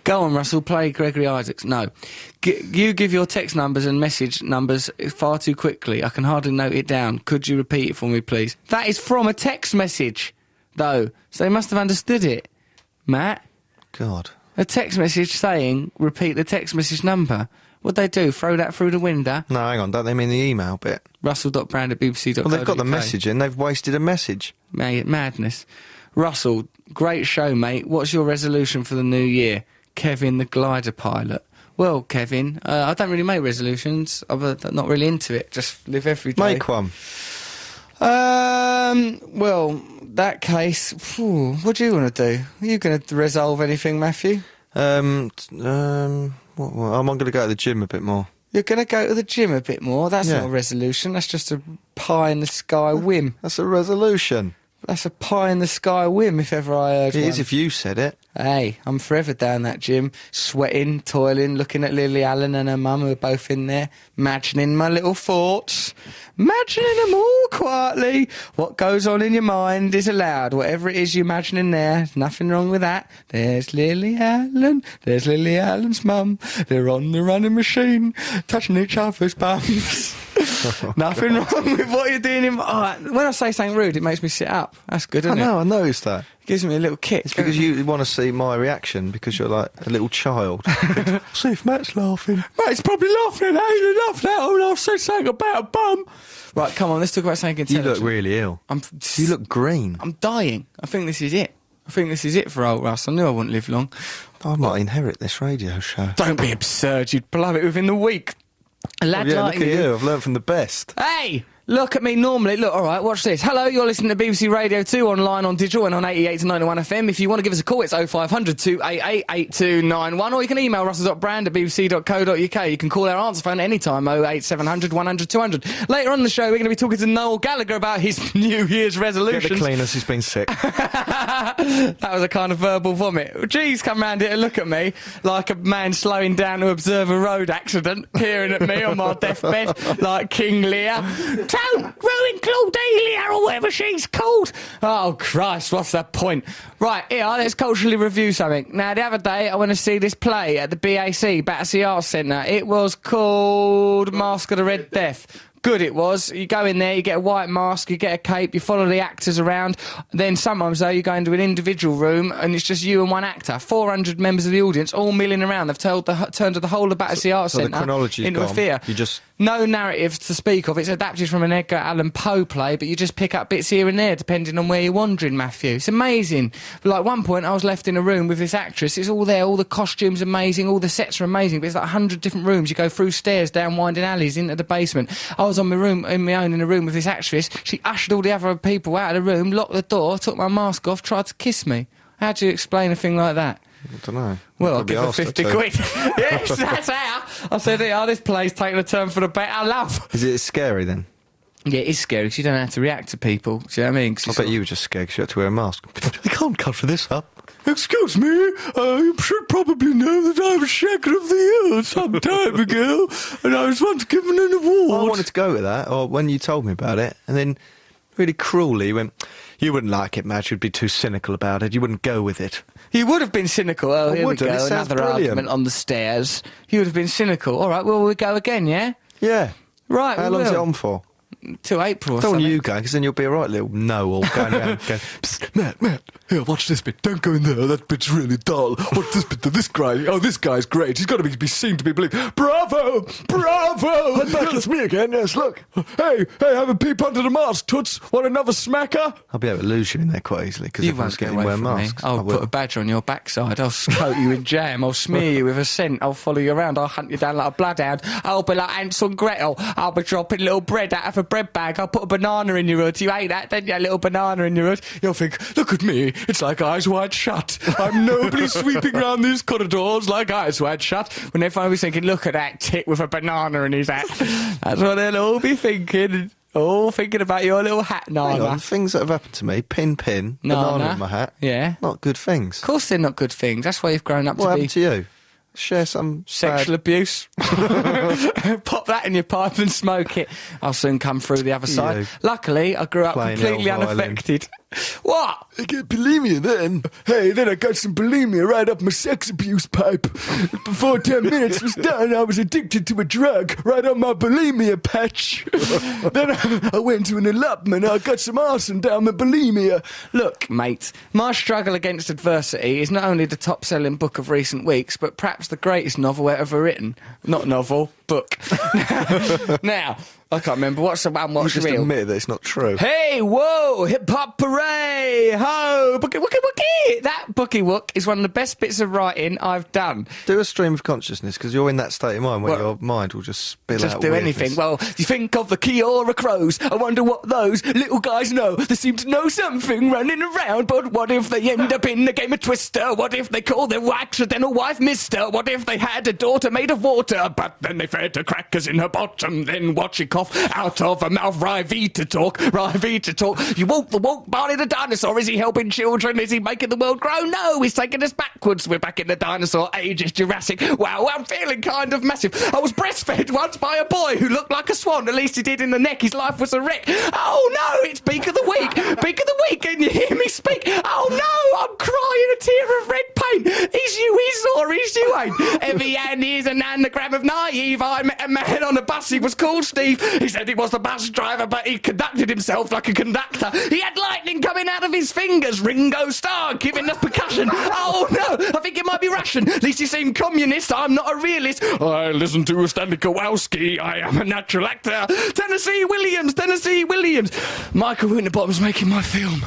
go on, Russell, play Gregory Isaacs. No. You give your text numbers and message numbers far too quickly. I can hardly note it down. Could you repeat it for me, please? That is from a text message, though, so they must have understood it. Matt? God. A text message saying, repeat the text message number. What'd they do, throw that through the window? No, hang on, don't they mean the email bit? Russell.brand@bbc.co.uk. Well, they've got the message in, they've wasted a message. Madness. Russell, great show, mate. What's your resolution for the new year? Kevin, the glider pilot. Well, Kevin, I don't really make resolutions. I'm not really into it. Just live every day. Make one. Well, that case, what do you want to do? Are you going to resolve anything, Matthew? I'm going to go to the gym a bit more. You're going to go to the gym a bit more? That's Yeah. not a resolution. That's just a pie-in-the-sky whim. That's a resolution. That's a pie-in-the-sky whim, if ever I heard one. It is if you said it. Hey, I'm forever down that gym, sweating, toiling, looking at Lily Allen and her mum, who are both in there, imagining my little thoughts, imagining them all quietly. What goes on in your mind is allowed. Whatever it is you imagine in there, nothing wrong with that. There's Lily Allen, there's Lily Allen's mum. They're on the running machine, touching each other's bums. Nothing wrong with what you're doing. When I say something rude, it makes me sit up. That's good, isn't it? I know, I noticed that. It gives me a little kick. It's because you want to see my reaction, because you're like a little child. See if Matt's laughing. Matt's probably laughing. I ain't enough now, and I'll say something about a bum. Right, come on, let's talk about something intelligent. You look really ill. You look green. I'm dying. I think this is it. I think this is it for old Russ. I knew I wouldn't live long. I might inherit this radio show. Don't be absurd. You'd blow it within the week. A lad like look at you. I've learned from the best. Hey! Look at me normally. Look, all right, watch this. Hello, you're listening to BBC Radio 2 online, on digital and on 88 to 91 FM. If you want to give us a call, it's 0500 288 8291, or you can email russell.brand@bbc.co.uk. You can call our answer phone anytime, 08700 100 200. Later on in the show, we're going to be talking to Noel Gallagher about his New Year's resolutions. Get the cleaners, he's been sick. That was a kind of verbal vomit. Geez, come round here and look at me like a man slowing down to observe a road accident, peering at me on my deathbed like King Lear. Don't ruin Claudelia or whatever she's called. Oh, Christ, what's the point? Right, here, let's culturally review something. Now, the other day, I went to see this play at the BAC, Battersea Arts Centre. It was called Mask of the Red Death. Good it was. You go in there, you get a white mask, you get a cape, you follow the actors around. Then sometimes, though, you go into an individual room and it's just you and one actor. 400 members of the audience all milling around. They've turned the whole of Battersea Arts Centre into a theatre. No narrative to speak of. It's adapted from an Edgar Allan Poe play, but you just pick up bits here and there depending on where you're wandering, Matthew. It's amazing. But like one point, I was left in a room with this actress. It's all there. All the costumes amazing. All the sets are amazing. But it's like 100 different rooms. You go through stairs, down winding alleys, into the basement. I was on my room, in my own, in a room with this actress. She ushered all the other people out of the room, locked the door, took my mask off, tried to kiss me. How do you explain a thing like that? I don't know. Well, I'll give her 50 quid. Yes, that's how. I said, this play's taking a turn for the better, love. Is it scary then? Yeah, it is scary because you don't know how to react to people. Do you know what I mean? I bet you were just scared because you had to wear a mask. I can't cover this up. Excuse me, you should probably know that I was Shaker of the Year some time ago, and I was once given an award. Well, I wanted to go with that, or when you told me about it, and then really cruelly you went, you wouldn't like it, Madge, you'd be too cynical about it, you wouldn't go with it. You would have been cynical. Oh, here we go, another brilliant. Argument on the stairs. You would have been cynical. All right, well, we'll go again, yeah? Yeah. Right, How long's it on for? Till April or Don't something. you go, because then you'll be a right little know-all going around going, Psst, Matt, here, watch this bit. Don't go in there, that bit's really dull. Watch this bit, this guy, this guy's great. He's got to be seen to be believed. Bravo! Bravo! Head back, it's me again, yes, look. Hey, have a peep under the mask, Toots. Want another smacker? I'll be able to lose you in there quite easily, because you won't get away from masks. Me. I'll put a badge on your backside. I'll coat you in jam. I'll smear you with a scent. I'll follow you around. I'll hunt you down like a bloodhound. I'll be like Hansel and Gretel. I'll be dropping little bread out of a bread bag. I'll put a banana in your hood. You ate that, didn't you? A little banana in your hood. You'll think, look at me. It's like Eyes Wide Shut. I'm nobly sweeping round these corridors like Eyes Wide Shut. When everyone will be thinking, look at that tit with a banana in his hat. That's what they'll all be thinking. All thinking about your little hat, Nana. Hang on, things that have happened to me, banana in my hat. Yeah. Not good things. Of course they're not good things. That's why you've grown up to be... What happened to you? Share some sexual abuse. Pop that in your pipe and smoke it. I'll soon come through the other side. Luckily, I grew up completely unaffected. What? I get bulimia then. Hey, then I got some bulimia right up my sex abuse pipe. Before 10 minutes was done, I was addicted to a drug right on my bulimia patch. Then I went to an allotment, I got some arson down my bulimia. Look, mate, My Struggle Against Adversity is not only the top-selling book of recent weeks, but perhaps the greatest novel ever written. Not novel, book. Now... I can't remember. What's the one? What's real? You just admit that it's not true. Hey, whoa, hip-hop parade, ho, bookie, wookie, wookie. That bookie wook is one of the best bits of writing I've done. Do a stream of consciousness, because you're in that state of mind where your mind will just spill out Just do weirdness. anything. Well, you think of the Kiora crows. I wonder what those little guys know. They seem to know something running around, but what if they end up in a game of Twister? What if they call their accidental wife Mister? What if they had a daughter made of water, but then they fed her crackers in her bottom, then watch it cough out of her mouth? Rivita talk. You walk the walk, Barney the dinosaur. Is he helping children? Is he making the world grow? No, he's taking us backwards. We're back in the dinosaur age. It's Jurassic. Wow, I'm feeling kind of massive. I was breastfed once by a boy who looked like a swan. At least he did in the neck. His life was a wreck. Oh no, it's Beak of the Week. Beak of the Week. Can you hear me speak? Oh no, I'm crying a tear of red pain. Is you is or is you ain't? me, and here's an anagram of naive. I met a man on a bus, he was called Steve. He said he was the bus driver, but he conducted himself like a conductor. He had lightning coming out of his fingers. Ringo Starr giving us percussion. Oh no, I think it might be Russian. At least he seemed communist. I'm not a realist. I listen to Stanley Kowalski. I am a natural actor. Tennessee Williams. Michael Winterbottom's making my film.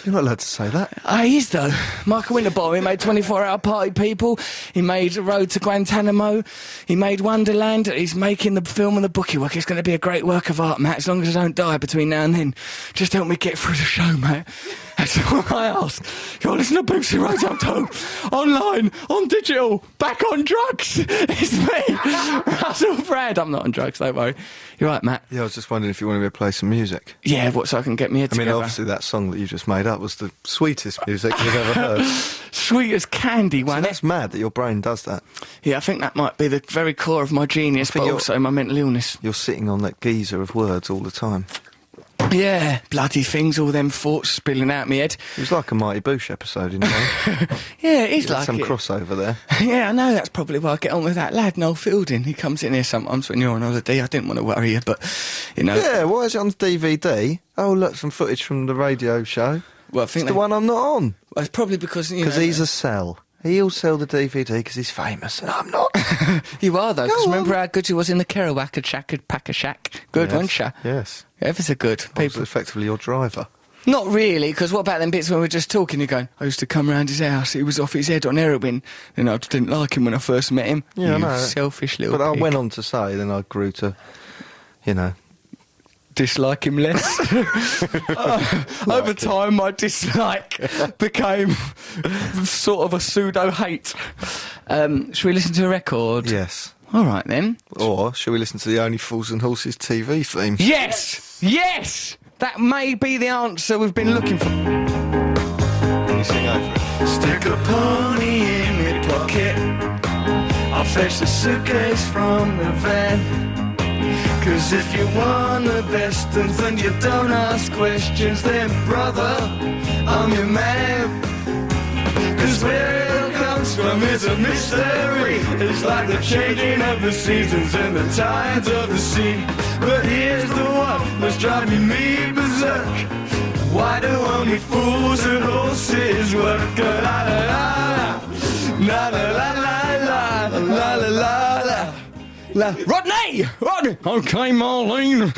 You're not allowed to say that. He is though. Michael Winterbottom, he made 24-Hour Party People. He made Road to Guantanamo. He made Wonderland. He's making the film and the bookie work. It's going to be a great work of art, Matt, as long as I don't die between now and then. Just help me get through the show, Matt. That's all I ask. You're listening to BBC Radio 2, online, on digital, back on drugs. It's me, Russell Brand. I'm not on drugs, don't worry. You're right, Matt. Yeah, I was just wondering if you wanted me to play some music. Yeah, what, so I can get me head together? I mean, obviously that song that you just made up was the sweetest music you've ever heard. Sweet as candy, one. So that's mad that your brain does that. Yeah, I think that might be the very core of my genius, but also my mental illness. You're sitting on that geyser of words all the time. Yeah, bloody things, all them thoughts spilling out my head. It was like a Mighty Boosh episode, you know. Yeah, it is like some crossover there. Yeah, I know, that's probably why I get on with that lad, Noel Fielding. He comes in here sometimes when you're on holiday. I didn't want to worry you, but, you know. Yeah, why is it on DVD? Oh, look, some footage from the radio show. Well, I think it's the one I'm not on. Well, it's probably because, you know... Because he's a sell. He'll sell the DVD because he's famous, and I'm not. You are, though, because remember how good you was in the Kerouac, a Shack, Pack a Shack. Good, wasn't you? Yes. Ever so good. People. Was effectively your driver. Not really, because what about them bits when we were just talking, you're going, I used to come round his house, he was off his head on heroin, and I didn't like him when I first met him. Yeah, I know. Selfish little But pig. I went on to say, then I grew to, you know... dislike him less. Over time, my dislike became sort of a pseudo-hate. Should we listen to a record? Yes. All right, then. Or should we listen to the Only Fools and Horses TV theme? Yes! Yes! That may be the answer we've been looking for. Can you sing over it? Stick a pony in my pocket. I'll fetch the suitcase from the van. 'Cause if you want the best and then you don't ask questions, then brother, I'm your man. 'Cause where it comes from is a mystery. It's like the changing of the seasons and the tides of the sea. But here's the one that's driving me berserk. Why do only fools and horses work? La la la la la la la la la la la. Rodney! Okay, Marlene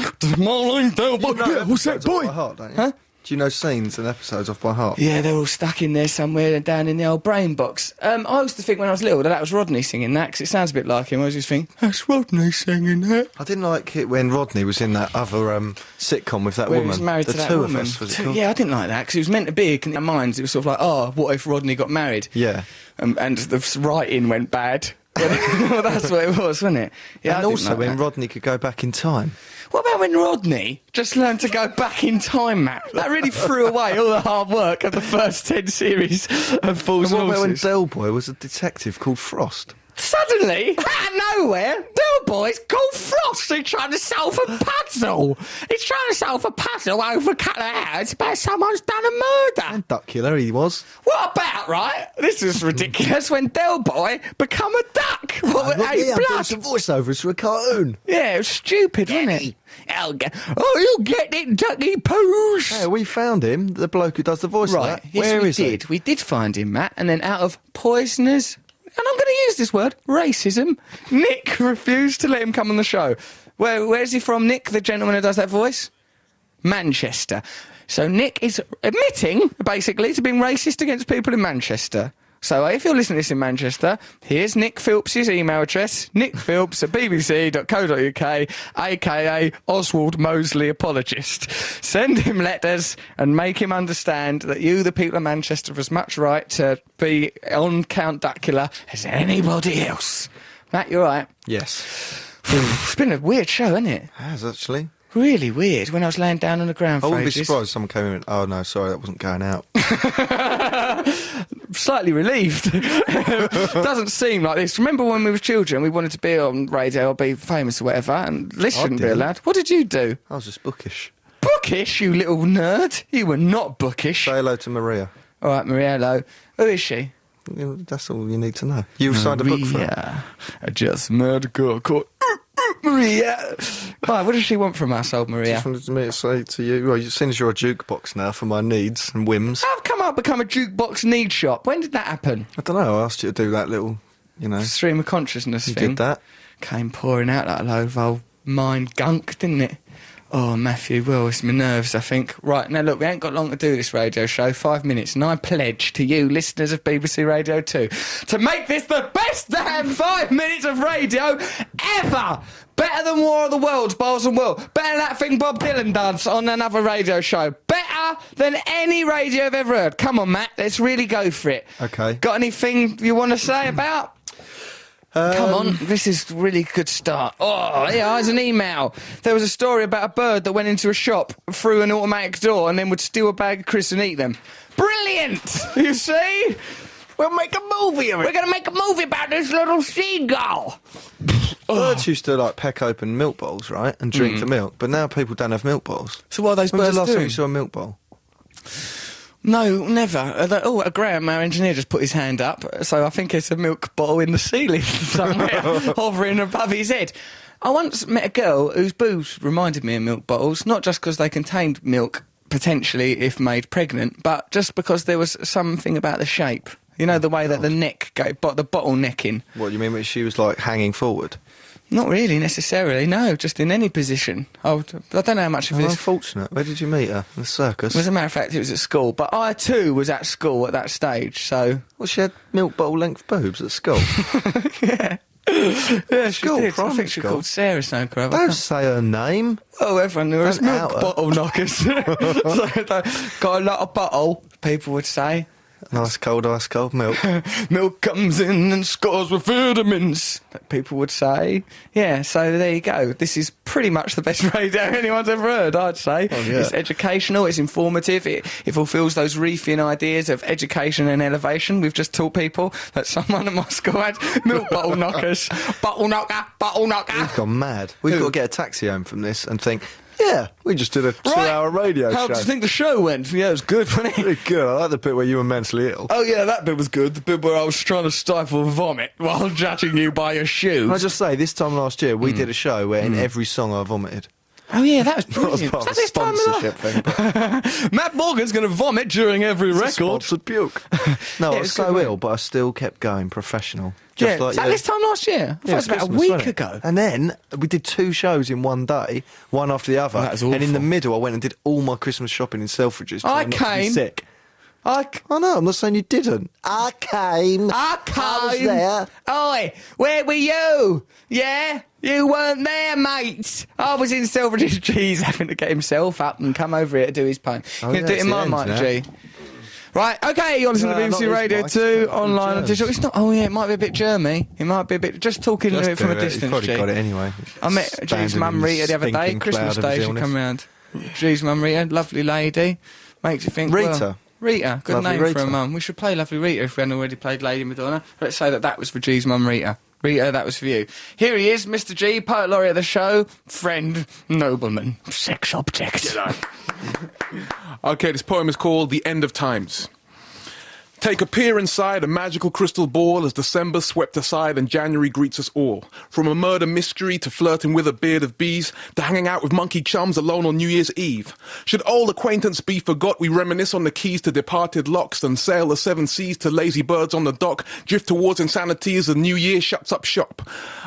Delboy. Yeah, what's that, boy? By heart, don't you? Huh? Do you know scenes and episodes off by heart? Yeah, they're all stuck in there somewhere and down in the old brain box. I used to think when I was little that was Rodney singing that, because it sounds a bit like him. I was just thinking, that's Rodney singing that. I didn't like it when Rodney was in that other sitcom with that Where woman. he was married the to that two woman. of us, was it called? Yeah, I didn't like that, because it was meant to be, in our minds, it was sort of like, oh, what if Rodney got married? Yeah. And the writing went bad. Well, that's what it was, wasn't it? Yeah, and also when Rodney could go back in time. What about when Rodney just learned to go back in time, Matt? That really threw away all the hard work of the first 10 series of Fools and What about when Horses. Del Boy was a detective called Frost? Suddenly, out of nowhere, Del Boy's called Frost. He's trying to solve a puzzle. He's trying to solve a puzzle over a couple of hours about someone's done a murder. And Duckula he was. What about, right? This is ridiculous, when Del Boy become a duck. What with eight blood? Some voiceovers for a cartoon. Yeah, it was stupid, wasn't it? Oh, you get it, Ducky Poos. Yeah, we found him, the bloke who does the voice of Right, that. yes, Where we is did. he? We did find him, Matt, and then out of poisoners, and I'm going to use this word, racism, Nick refused to let him come on the show. Where's he from, Nick, the gentleman who does that voice? Manchester. So Nick is admitting, basically, to being racist against people in Manchester. So if you're listening to this in Manchester, here's Nick Phillips's email address, nickphillips@bbc.co.uk, a.k.a. Oswald Mosley Apologist. Send him letters and make him understand that you, the people of Manchester, have as much right to be on Count Duckula as anybody else. Matt, you all right? Yes. It's been a weird show, hasn't it? It has, actually. Really weird. When I was laying down on the ground I for wouldn't be ages. surprised if someone came in and went, oh no, sorry, that wasn't going out. Slightly relieved. Doesn't seem like this. Remember when we were children, we wanted to be on radio or be famous or whatever, and this I shouldn't be didn't. allowed. What did you do? I was just bookish. Bookish, you little nerd. You were not bookish. Say hello to Maria. All right, Maria, hello. Who is she? That's all you need to know. You signed a book for it. I just met a girl called Maria. Why, what does she want from us, old Maria? Just wanted me to say to you, well, seeing as you're a jukebox now for my needs and whims. I've come up become a jukebox need shop. When did that happen? I don't know, I asked you to do that little, stream of consciousness you thing. did that. Came pouring out like a load of old mind gunk, didn't it? Oh, Matthew, well, it's my nerves, I think. Right, now look, we ain't got long to do this radio show, 5 minutes, and I pledge to you, listeners of BBC Radio 2, to make this the best damn 5 minutes of radio ever! Better than War of the Worlds, Bowls and Will. Better than that thing Bob Dylan does on another radio show. Better than any radio I've ever heard. Come on, Matt, let's really go for it. OK. Got anything you want to say about... Come on, this is a really good start. Oh, yeah, here's an email. There was a story about a bird that went into a shop through an automatic door and then would steal a bag of crisps and eat them. Brilliant! You see? We'll make a movie of it. We're going to make a movie about this little seagull. Birds used to peck open milk bowls, right, and drink the milk, but now people don't have milk bowls. So what are those birds When's the last doing? time you saw a milk bowl? No, never. Graham, our engineer, just put his hand up, so I think it's a milk bottle in the ceiling somewhere, hovering above his head. I once met a girl whose boobs reminded me of milk bottles, not just because they contained milk, potentially, if made pregnant, but just because there was something about the shape. You know, the way that the neck, the bottle necking. What, you mean when she was, hanging forward? Not really, necessarily, no, just in any position. I don't know how much of this... Unfortunate. Where did you meet her? In the circus? As a matter of fact, it was at school, but I, too, was at school at that stage, so... Well, she had milk bottle-length boobs at school? Yeah. Yeah, she School, did. I primary think she school. called Sarah Snowcrow. Don't say her name. Oh, everyone knew her as Don't milk out her. bottle knockers. So got a lot of bottle, people would say. Nice cold, ice cold milk. Milk comes in and scores with vitamins, people would say. Yeah, so there you go. This is pretty much the best radio anyone's ever heard, I'd say. Oh, yeah. It's educational, it's informative, it fulfils those reefing ideas of education and elevation. We've just taught people that someone at my school had milk bottle knockers. Bottle knocker, bottle knocker. We've gone mad. We've got to get a taxi home from this and think, yeah, we just did a 2-hour radio show. How do you think the show went? Yeah, it was good, wasn't it? Pretty good. I like the bit where you were mentally ill. Oh, yeah, that bit was good. The bit where I was trying to stifle vomit while judging you by your shoes. Can I just say, this time last year, we did a show where in every song I vomited. Oh, yeah, that was Not as brilliant. part of Was a that this time of sponsorship thing. But Matt Morgan's going to vomit during every it's a record. sponsored puke. No, Yeah, I it was was so good, ill, but I still kept going professional. Yeah, Just like was that you. this time last year? I thought it was about a Christmas, week wasn't it? ago. And then we did 2 shows in one day, one after the other. Oh, that was and in the awful. middle, I went and did all my Christmas shopping in Selfridges. I trying not to be came. sick. I know, I'm not saying you didn't. I came. I was there. Oi, where were you? Yeah? You weren't there, mate. I was in Selfridges. G's having to get himself up and come over here to do his poem. Oh, You're going to yeah, do it in it's my the mic, end G. Right, OK, you're listening No, to not BBC his Radio mic, 2, it's online and germs. digital. It's not, oh yeah, it might be a bit germy. It might be a bit, just talking to it from a distance, You've probably G. got it anyway. I met G's mum Rita the other day, Christmas Day, she come round. G's mum Rita, lovely lady. Makes you think, Rita? well, Rita, good Lovely name Rita. for a mum. We should play Lovely Rita if we hadn't already played Lady Madonna. Let's say that was for G's mum Rita. Rita, that was for you. Here he is, Mr. G, poet laureate of the show, friend, nobleman, sex object. Okay, this poem is called The End of Times. Take a peer inside a magical crystal ball as December swept aside and January greets us all. From a murder mystery to flirting with a beard of bees to hanging out with monkey chums alone on New Year's Eve. Should old acquaintance be forgot, we reminisce on the keys to departed locks and sail the 7 seas to lazy birds on the dock, drift towards insanity as the new year shuts up shop.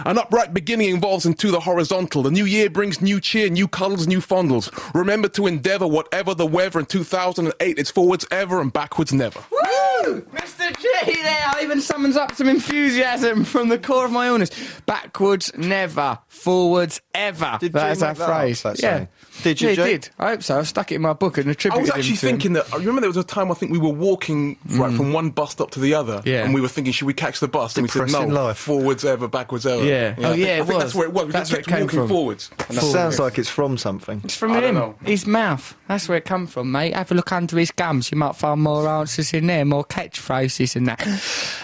An upright beginning evolves into the horizontal. The new year brings new cheer, new colours, new fondles. Remember to endeavour whatever the weather in 2008, it's forwards ever and backwards never. Woo! Mr. G there even summons up some enthusiasm from the core of my illness. Backwards never, forwards ever. Did That's G our make that phrase. up, that Yeah. saying? Did you, Yeah, G? he did. I hope so. I stuck it in my book and I attributed was him actually to him. thinking that, I remember there was a time I think we were walking from one bus stop to the other, Yeah. and we were thinking, should we catch the bus? And we said, Depressing no, life. forwards ever, backwards ever. Yeah. Oh, yeah, I it think was. that's where it was. We That's just where it kept came walking from. forwards. And that's Sounds like it's from something. It's from I don't him. know. His mouth. That's where it come from, mate. Have a look under his gums. You might find more answers in there, more catchphrases and that.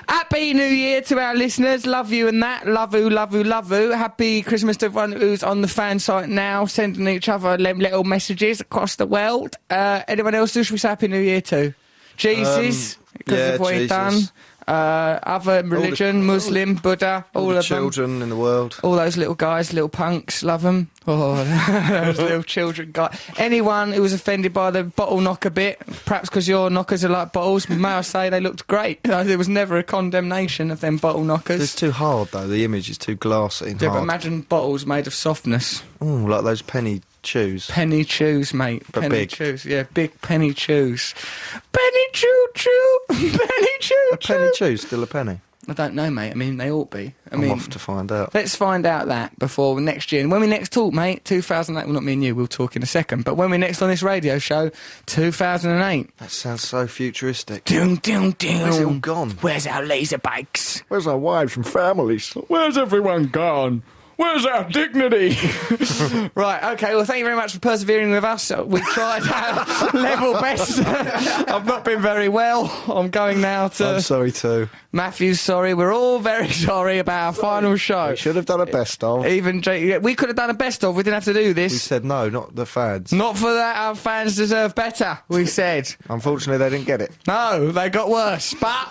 Happy New Year to our listeners. Love you and that. Love you, love you, love you. Happy Christmas to everyone who's on the fan site now, sending each other them little messages across the world. Anyone else who should we say Happy New Year to? Jesus, because yeah, of what he's done. Jesus. Other religion, Muslim, Buddha, all the of them. children in the world. All those little guys, little punks, love them. Oh, those little children guys. Anyone who was offended by the bottle knocker bit, perhaps because your knockers are like bottles, may I say they looked great. There was never a condemnation of them bottle knockers. It's too hard, though. The image is too glassy and Yeah, hard. but imagine bottles made of softness. Ooh, like those penny chews. Penny chews, mate. But penny big. chews. Yeah, big penny chews. Penny chew. Penny chew. A penny chew, still a penny. I don't know, mate. I mean, they ought be. I'm off to find out. Let's find out that before next year. And when we next talk, mate, 2008, well, not me and you, we'll talk in a second, but when we're next on this radio show, 2008. That sounds so futuristic. Doom, doom, doom. Where's it all gone? Where's our laser bikes? Where's our wives and families? Where's everyone gone? Where's our dignity? Right, okay, well, thank you very much for persevering with us. We tried our level best. I've not been very well. I'm going now to... I'm sorry too. Matthew's sorry. We're all very sorry about our final show. We should have done a best of. Even Jake, we could have done a best of. We didn't have to do this. We said no, not the fans. Not for that. Our fans deserve better, we said. Unfortunately, they didn't get it. No, they got worse. But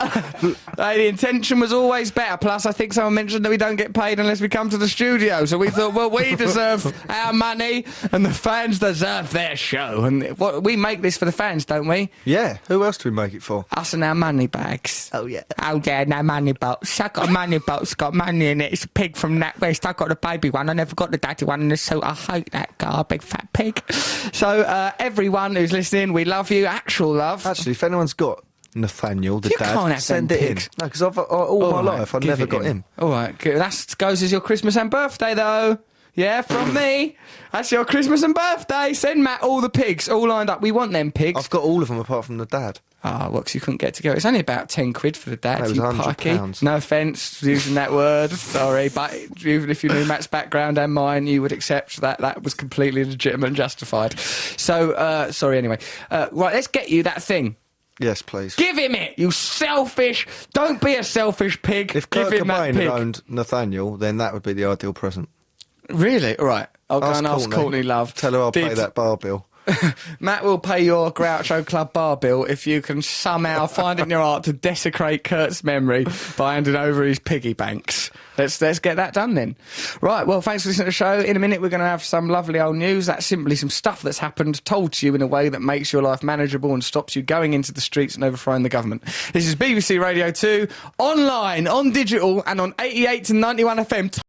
the intention was always better. Plus, I think someone mentioned that we don't get paid unless we come to the studio. So we thought, well, we deserve our money and the fans deserve their show. And we make this for the fans, don't we? Yeah. Who else do we make it for? Us and our money bags. Oh, yeah. Oh, yeah, no money box. I got a money box, it's got money in it. It's a pig from that west. I got the baby one. I never got the daddy one in the suit. I hate that guy, big fat pig. So, everyone who's listening, we love you. Actual love. Actually, if anyone's got Nathaniel, the You dad, can't have send them it pigs. in. No, because all my life I've give never it got him. All right, good. That goes as your Christmas and birthday, though. Yeah, from me. That's your Christmas and birthday. Send Matt all the pigs, all lined up. We want them pigs. I've got all of them apart from the dad. Ah, well, 'cause you couldn't get together. It's only about 10 quid for the dad. No, it was you £100. pikey. No offence using that word. Sorry, but even if you knew Matt's background and mine, you would accept that that was completely legitimate and justified. So, sorry anyway. Right, let's get you that thing. Yes, please. Give him it, you selfish... Don't be a selfish pig. If Give Kurt him that Cobain pig. had owned Nathaniel, then that would be the ideal present. Really? All right. I'll go Ask and ask Courtney Love. Tell her I'll pay that bar bill. Matt will pay your Groucho Club bar bill if you can somehow find it in your heart to desecrate Kurt's memory by handing over his piggy banks. Let's get that done then. Right, well, thanks for listening to the show. In a minute, we're going to have some lovely old news. That's simply some stuff that's happened, told to you in a way that makes your life manageable and stops you going into the streets and overthrowing the government. This is BBC Radio 2, online, on digital, and on 88 to 91 FM.